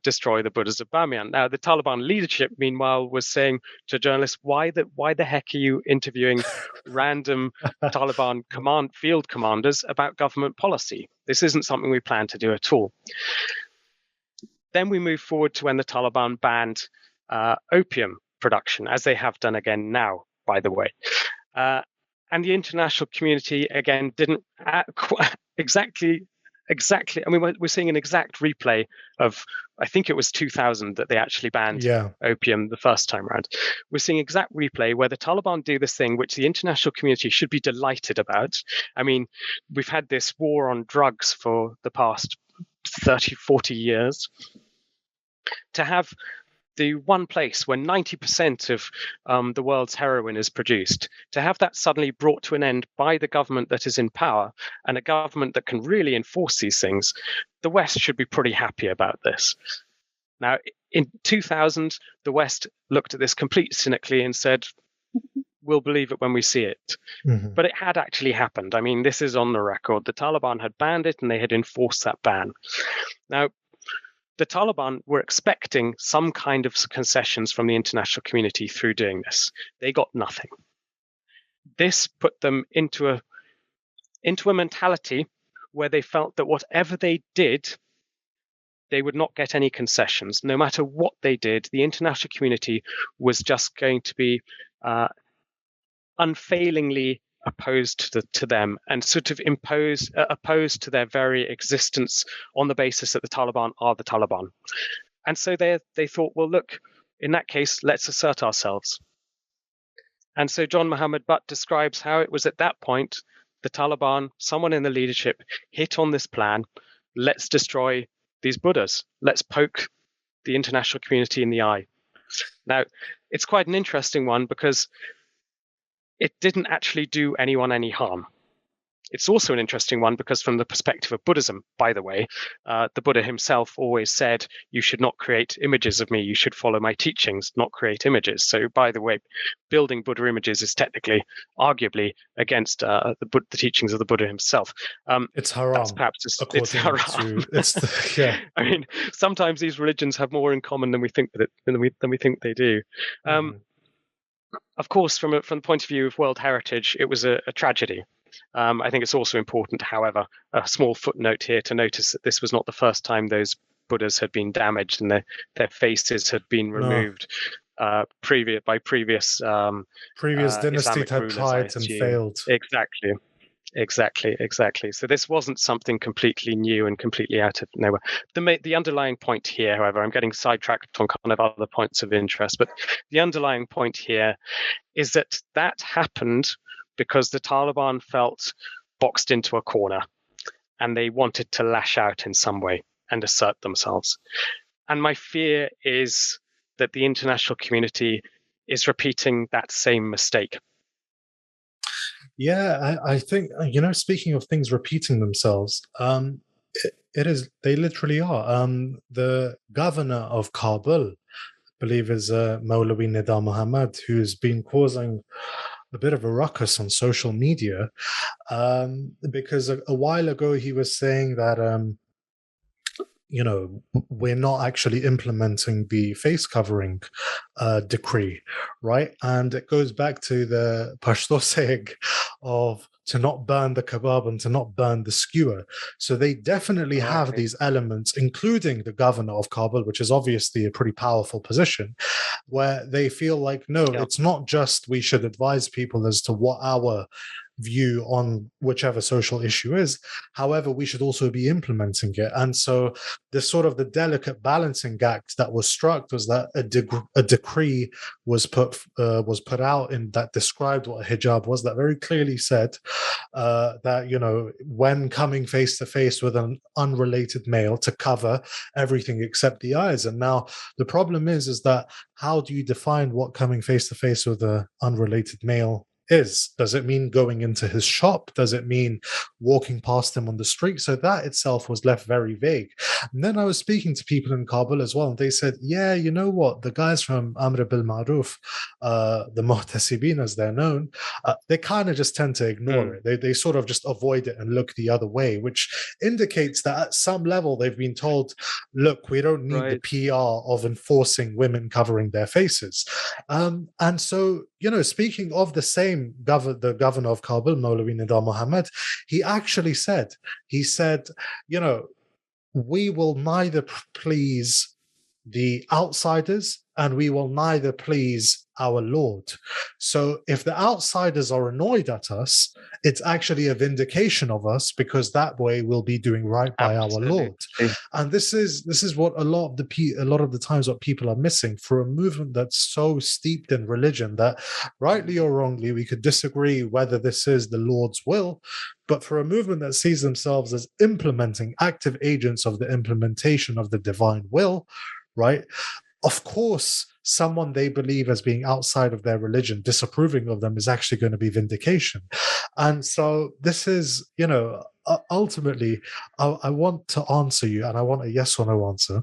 destroy the Buddhas of Bamiyan. Now, the Taliban leadership, meanwhile, was saying to journalists, "Why the heck are you interviewing random Taliban field commanders about government policy? This isn't something we plan to do at all." Then we move forward to when the Taliban banned opium production, as they have done again now, by the way. And the international community, again, didn't exactly. I mean, we're seeing an exact replay of, I think it was 2000 that they actually banned opium the first time around. We're seeing exact replay where the Taliban do this thing which the international community should be delighted about. I mean, we've had this war on drugs for the past 30, 40 years. To have the one place where 90% of the world's heroin is produced, to have that suddenly brought to an end by the government that is in power, and a government that can really enforce these things, the West should be pretty happy about this. Now, in 2000, the West looked at this completely cynically and said, "We'll believe it when we see it." Mm-hmm. But it had actually happened. I mean, this is on the record. The Taliban had banned it and they had enforced that ban. Now, the Taliban were expecting some kind of concessions from the international community through doing this. They got nothing. This put them into a mentality where they felt that whatever they did, they would not get any concessions. No matter what they did, the international community was just going to be unfailingly opposed to them and sort of opposed to their very existence on the basis that the Taliban are the Taliban. And so they thought, well, look, in that case, let's assert ourselves. And so John Mohammed Butt describes how it was at that point the Taliban, someone in the leadership, hit on this plan. Let's destroy these Buddhas. Let's poke the international community in the eye. Now, it's quite an interesting one because it didn't actually do anyone any harm. It's also an interesting one because from the perspective of Buddhism, by the way, the Buddha himself always said, you should not create images of me. You should follow my teachings, not create images. So, by the way, building Buddha images is technically, arguably, against the teachings of the Buddha himself. It's haram. It's haram. I mean, sometimes these religions have more in common than we think they do. Of course, from the point of view of World Heritage, it was a tragedy. I think it's also important, however, a small footnote here to notice that this was not the first time those Buddhas had been damaged and their faces had been removed by previous dynasties had tried and failed. Exactly. So this wasn't something completely new and completely out of nowhere. The underlying point here, however, I'm getting sidetracked on kind of other points of interest, but the underlying point here is that happened because the Taliban felt boxed into a corner and they wanted to lash out in some way and assert themselves. And my fear is that the international community is repeating that same mistake. Yeah, I think, speaking of things repeating themselves, they literally are. The governor of Kabul, I believe, is Maulawi Nida Muhammad, who's been causing a bit of a ruckus on social media because a while ago he was saying that we're not actually implementing the face covering decree, right? And it goes back to the Pashto saying of to not burn the kebab and to not burn the skewer. So they definitely have these elements, including the governor of Kabul, which is obviously a pretty powerful position, where they feel like, it's not just we should advise people as to what our view on whichever social issue is. However, we should also be implementing it. And so the delicate balancing act that was struck was that a decree was put out in that described what a hijab was, that very clearly said that, when coming face to face with an unrelated male, to cover everything except the eyes. And now the problem is that how do you define what coming face to face with an unrelated male is. Does it mean going into his shop? Does it mean walking past him on the street? So that itself was left very vague. And then I was speaking to people in Kabul as well, and they said, yeah, you know what? The guys from Amr bil Ma'ruf, the Muhtasibin as they're known, they kind of just tend to ignore it. They sort of just avoid it and look the other way, which indicates that at some level they've been told, look, we don't need the PR of enforcing women covering their faces. And so, speaking of the same the governor of Kabul, Maulawi Nidar Mohammed, he said, we will neither please the outsiders and we will neither please our Lord. So if the outsiders are annoyed at us, it's actually a vindication of us, because that way we'll be doing right by our Lord. And this is what a lot of the times what people are missing for a movement that's so steeped in religion that, rightly or wrongly, we could disagree whether this is the Lord's will, but for a movement that sees themselves as implementing active agents of the implementation of the divine will, right? Of course, someone they believe as being outside of their religion, disapproving of them, is actually going to be vindication. And so this is, ultimately, I want to answer you, and I want a yes or no answer.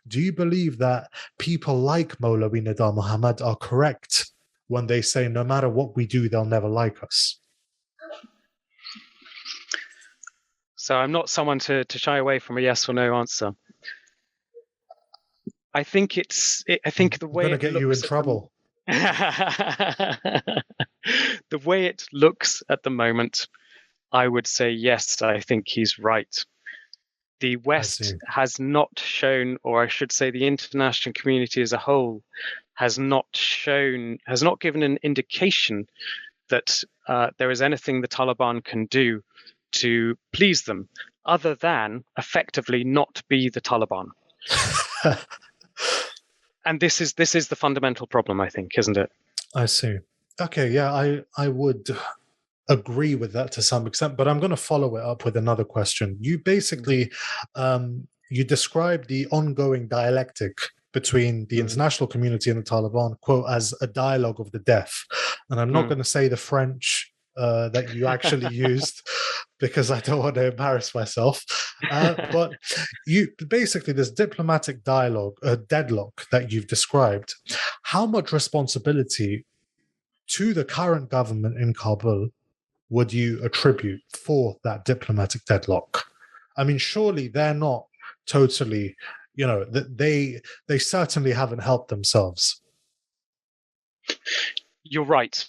Do you believe that people like Maulawi Nidar Mohammed are correct when they say no matter what we do, they'll never like us? So I'm not someone to shy away from a yes or no answer. I think the way I'm going to get you in trouble. The way it looks at the moment, I would say yes, I think he's right. The West has not shown, or I should say the international community as a whole has not given an indication that there is anything the Taliban can do to please them, other than effectively not be the Taliban. And this is the fundamental problem, I think, isn't it? I see. Okay, yeah, I would agree with that to some extent, but I'm going to follow it up with another question. You basically, you described the ongoing dialectic between the international community and the Taliban, quote, as a dialogue of the deaf. And I'm not going to say the French that you actually used, because I don't want to embarrass myself. But you basically, this diplomatic dialogue, deadlock that you've described, how much responsibility to the current government in Kabul would you attribute for that diplomatic deadlock? I mean, surely they're not totally, they certainly haven't helped themselves. You're right.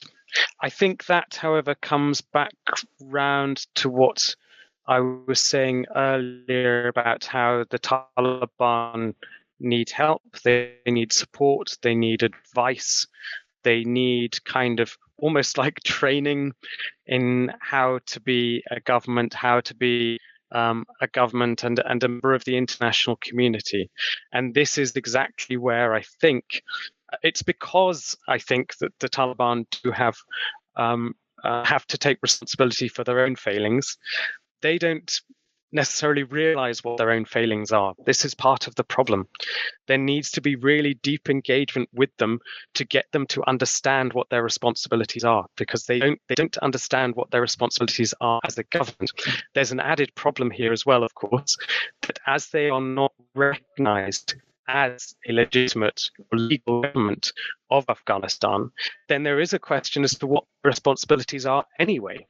I think that, however, comes back round to what I was saying earlier about how the Taliban need help, they need support, they need advice, they need kind of almost like training in how to be a government, how to be a government and a member of the international community. And this is exactly where I think it's because I think that the Taliban do have to take responsibility for their own failings. They don't necessarily realize what their own failings are. This is part of the problem. There needs to be really deep engagement with them to get them to understand what their responsibilities are, because they don't understand what their responsibilities are as a government. There's an added problem here as well, of course, that as they are not recognized as a legitimate or legal government of Afghanistan, then there is a question as to what responsibilities are anyway.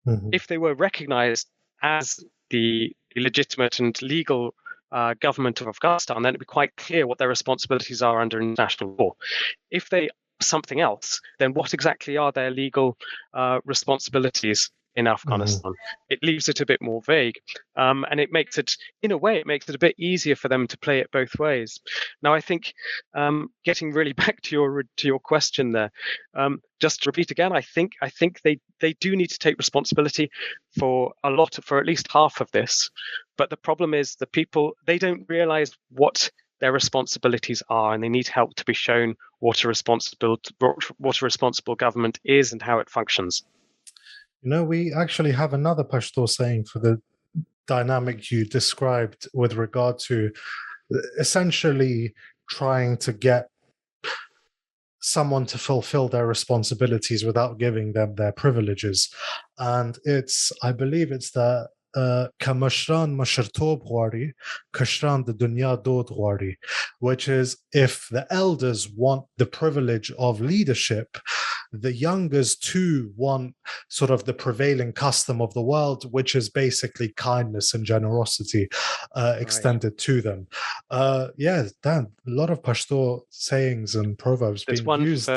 Mm-hmm. If they were recognized as the legitimate and legal government of Afghanistan, then it'd be quite clear what their responsibilities are under international law. If they are something else, then what exactly are their legal responsibilities in Afghanistan? Mm-hmm. It leaves it a bit more vague, and it makes it, in a way, it makes it a bit easier for them to play it both ways. Now, I think, getting really back to your question there, just to repeat again, I think they do need to take responsibility for at least half of this. But the problem is the people, they don't realize what their responsibilities are, and they need help to be shown what a responsible government is and how it functions. We actually have another Pashto saying for the dynamic you described with regard to essentially trying to get someone to fulfill their responsibilities without giving them their privileges. And I believe it's the Kamashran Mashartob Ghwari, Kashran the Dunya Dod Ghwari, which is if the elders want the privilege of leadership, the youngers too want sort of the prevailing custom of the world, which is basically kindness and generosity extended to them. Yeah, Dan, a lot of Pashto sayings and proverbs There's being one used.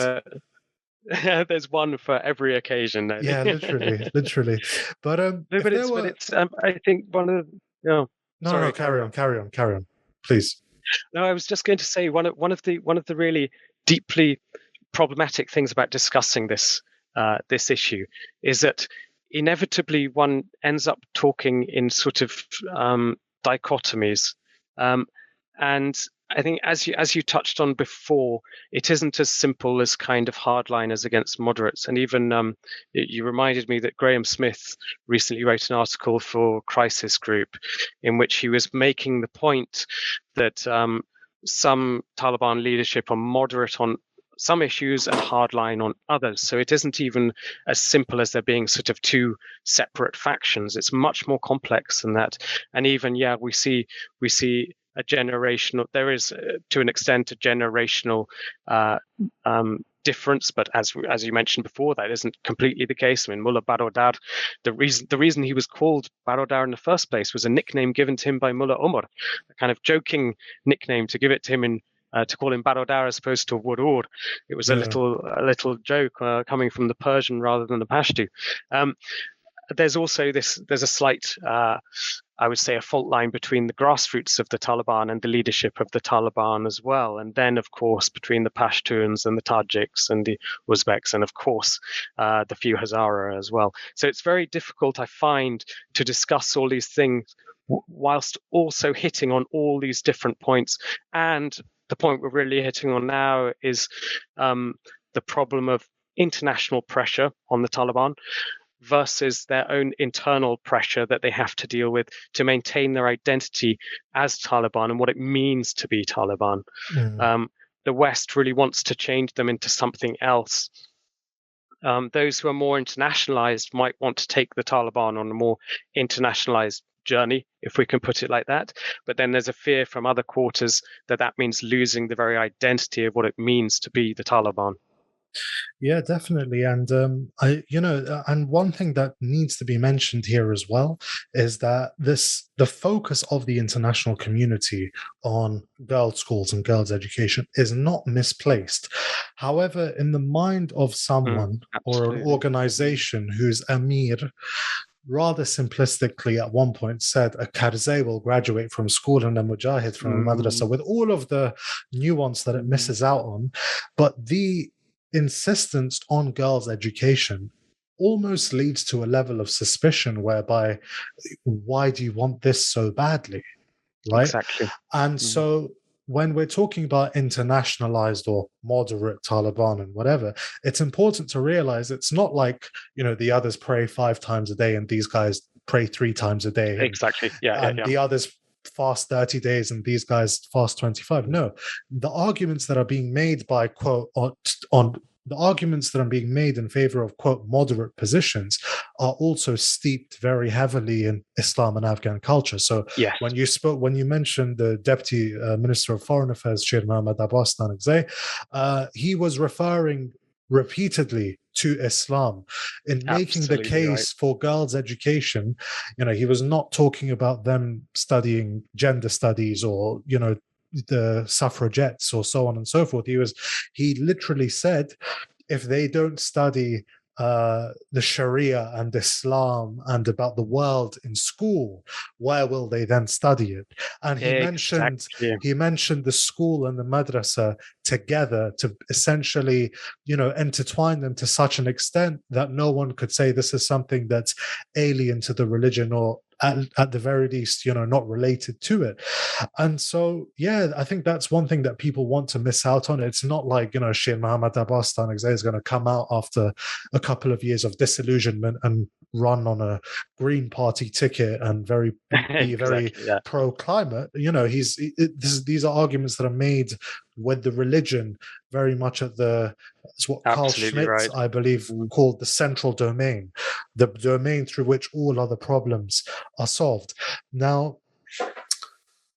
there's one for every occasion. Yeah, literally. But No, but it's I think one of no. No, carry on, please. No, I was just going to say one of the really deeply problematic things about discussing this issue is that inevitably one ends up talking in sort of dichotomies, and I think as you touched on before, it isn't as simple as kind of hardliners against moderates. And even you reminded me that Graham Smith recently wrote an article for Crisis Group in which he was making the point that some Taliban leadership are moderate on some issues and hardline on others. So it isn't even as simple as there being sort of two separate factions. It's much more complex than that. And even, we see a generational, there is to an extent a generational difference, but as you mentioned before, that isn't completely the case. I mean, Mullah Barodar, the reason he was called Barodar in the first place was a nickname given to him by Mullah Umar, a kind of joking nickname to give it to him in to call him Barodar as opposed to Wurur. It was a little joke coming from the Persian rather than the Pashto. There's also there's a slight, I would say, a fault line between the grassroots of the Taliban and the leadership of the Taliban as well. And then, of course, between the Pashtuns and the Tajiks and the Uzbeks and, of course, the few Hazara as well. So it's very difficult, I find, to discuss all these things whilst also hitting on all these different points. And the point we're really hitting on now is the problem of international pressure on the Taliban versus their own internal pressure that they have to deal with to maintain their identity as Taliban and what it means to be Taliban. The West really wants to change them into something else. Those who are more internationalized might want to take the Taliban on a more internationalized journey, if we can put it like that. But then there's a fear from other quarters that means losing the very identity of what it means to be the Taliban. Yeah, definitely. And and one thing that needs to be mentioned here as well is that the focus of the international community on girls' schools and girls' education is not misplaced. However, in the mind of someone or an organization whose Amir rather simplistically at one point said a Karzai will graduate from school and a Mujahid from a madrasa, with all of the nuance that it misses out on, but the insistence on girls' education almost leads to a level of suspicion whereby, why do you want this so badly? Right? Exactly. And so when we're talking about internationalized or moderate Taliban and whatever, it's important to realize it's not like, the others pray 5 times a day and these guys pray 3 times a day. Exactly. And the others fast 30 days and these guys fast 25. No, the arguments that are being made by quote on the arguments that are being made in favor of quote moderate positions are also steeped very heavily in Islam and Afghan culture. So when you mentioned the Deputy Minister of Foreign Affairs, Sher Mohammad Abbas Tanakzai, he was referring repeatedly to Islam in making the case for girls' education. He was not talking about them studying gender studies or, the suffragettes or so on and so forth. He literally said, if they don't study the Sharia and Islam and about the world in school, where will they then study it? And he mentioned the school and the madrasa together to essentially, intertwine them to such an extent that no one could say this is something that's alien to the religion or at the very least, not related to it. And so, I think that's one thing that people want to miss out on. It's not like, Sheikh Mohammad Abbas Tanakzai is going to come out after a couple of years of disillusionment and run on a Green Party ticket and be very pro-climate. These are arguments that are made with the religion very much at it's what Carl Absolutely Schmitt, right. I believe, called the central domain, the domain through which all other problems are solved. Now,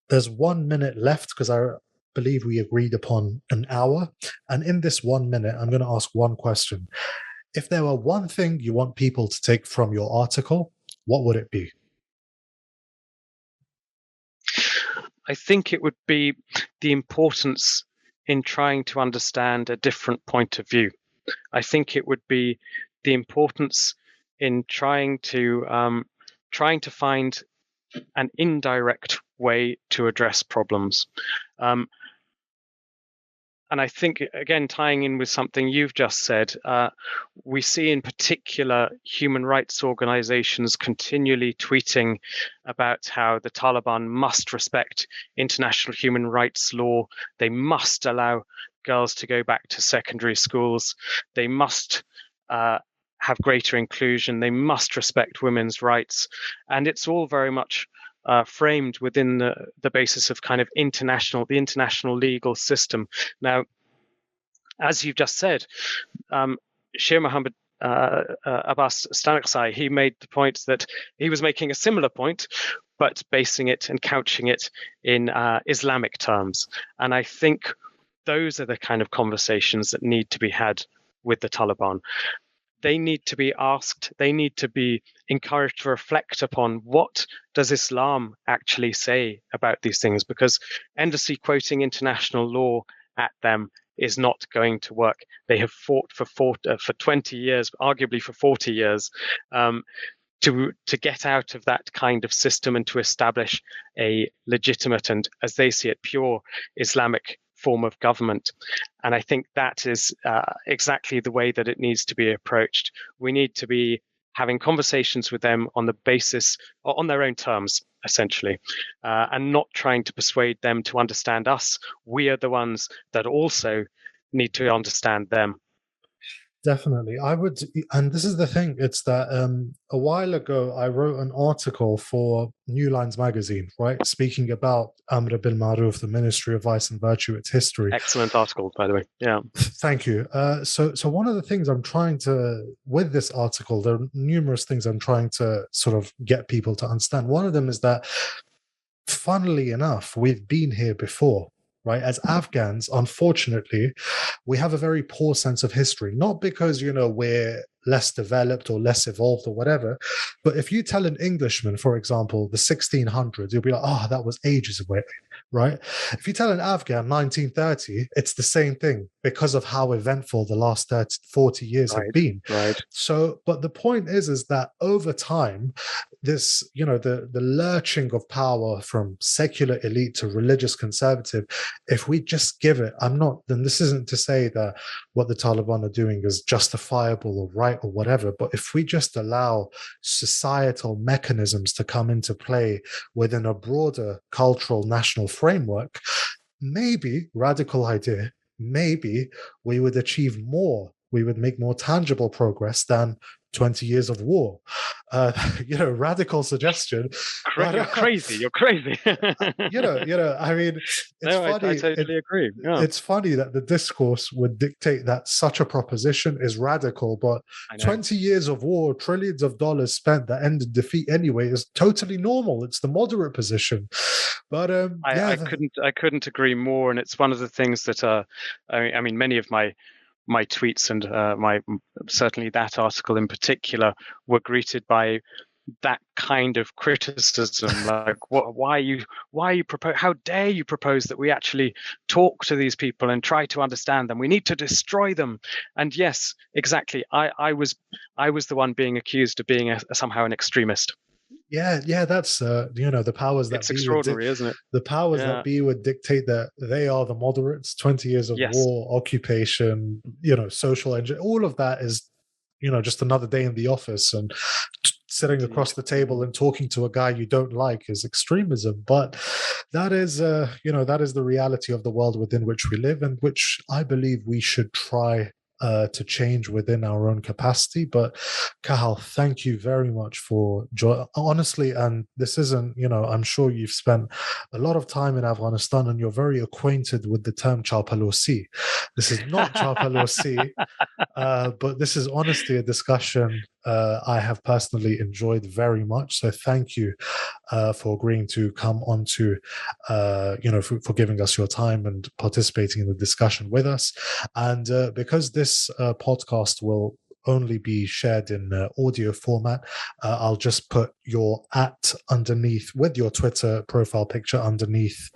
there's 1 minute left because I believe we agreed upon an hour. And in this 1 minute, I'm going to ask one question. If there were one thing you want people to take from your article, what would it be? I think it would be the importance in trying to understand a different point of view. I think it would be the importance in trying to find an indirect way to address problems. And I think, again, tying in with something you've just said, we see in particular human rights organizations continually tweeting about how the Taliban must respect international human rights law. They must allow girls to go back to secondary schools. They must have greater inclusion. They must respect women's rights. And it's all very much framed within the basis of kind of the international legal system. Now, as you've just said, Sheikh Mohammed Abbas Staniksai, he made the point that he was making a similar point, but basing it and couching it in Islamic terms. And I think those are the kind of conversations that need to be had with the Taliban. They need to be asked, they need to be encouraged to reflect upon what does Islam actually say about these things, because endlessly quoting international law at them is not going to work. They have fought for 20 years, arguably for 40 years, to get out of that kind of system and to establish a legitimate and, as they see it, pure Islamic form of government. And I think that is exactly the way that it needs to be approached. We need to be having conversations with them on the basis, or on their own terms, essentially, and not trying to persuade them to understand us. We are the ones that also need to understand them. Definitely. I would, and this is the thing, it's that a while ago I wrote an article for New Lines magazine, right, speaking about Amr bil Ma'ruf, the Ministry of Vice and Virtue, its history. Excellent article, by the way. Yeah. Thank you. So one of the things I'm trying to, with this article, there are numerous things I'm trying to sort of get people to understand. One of them is that, funnily enough, we've been here before. Right, as Afghans, unfortunately, we have a very poor sense of history. Not because we're less developed or less evolved or whatever, but if you tell an Englishman, for example, the 1600s, you'll be like, "Oh, that was ages away." Right? If you tell an Afghan 1930, it's the same thing because of how eventful the last 30, 40 years have been. Right. So, but the point is that over time, this, the lurching of power from secular elite to religious conservative, if we just give it, then this isn't to say that what the Taliban are doing is justifiable or right or whatever, but if we just allow societal mechanisms to come into play within a broader cultural national framework, maybe, radical idea, maybe we would achieve more. We would make more tangible progress than 20 years of war. Radical suggestion. You're crazy. You're crazy. I mean, it's funny. I totally agree. Yeah. It's funny that the discourse would dictate that such a proposition is radical, but 20 years of war, trillions of dollars spent that ended defeat anyway is totally normal. It's the moderate position. But I couldn't agree more. And it's one of the things that I mean, many of my tweets and certainly that article in particular were greeted by that kind of criticism, like, why you propose? How dare you propose that we actually talk to these people and try to understand them? We need to destroy them. And yes, exactly. I was the one being accused of being somehow an extremist. Yeah, that's the powers that it's be. It's extraordinary, isn't it? The powers that be would dictate that they are the moderates. 20 years of war, occupation, social engineering, all of that is, just another day in the office, and sitting across the table and talking to a guy you don't like is extremism. But that is, that is the reality of the world within which we live, and which I believe we should try to change within our own capacity. But Cathal, thank you very much for honestly, and this isn't, I'm sure you've spent a lot of time in Afghanistan and you're very acquainted with the term Chapalosi. This is not Chapalosi, but this is honestly a discussion I have personally enjoyed very much. So thank you for agreeing to come on to, for giving us your time and participating in the discussion with us. And because this podcast will only be shared in audio format, I'll just put your @ underneath with your Twitter profile picture underneath,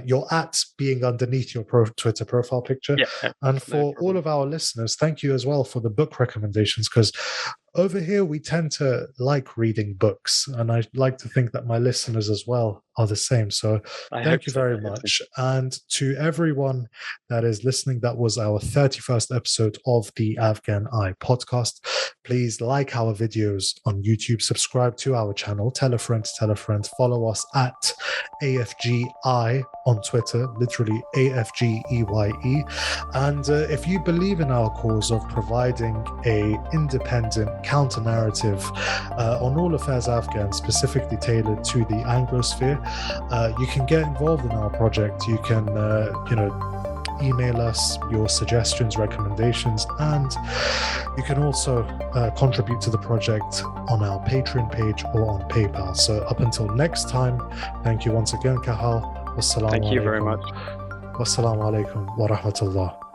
your @ being underneath your Twitter profile picture. Yeah, and for all of our listeners, thank you as well for the book recommendations, because over here we tend to like reading books, and I like to think that my listeners as well are the same. So thank you very much. And to everyone that is listening, that was our 31st episode of the Afghan Eye podcast. Please like our videos on YouTube, subscribe to our channel, tell a friend, follow us at AFGI on Twitter, literally AFGEYE. And if you believe in our cause of providing a independent counter-narrative on all affairs Afghan, specifically tailored to the Anglosphere, you can get involved in our project. You can, email us your suggestions, recommendations, and you can also contribute to the project on our Patreon page or on PayPal. So up until next time, thank you once again, Cathal. Thank you very much. Wassalamu alaikum wa rahmatullah.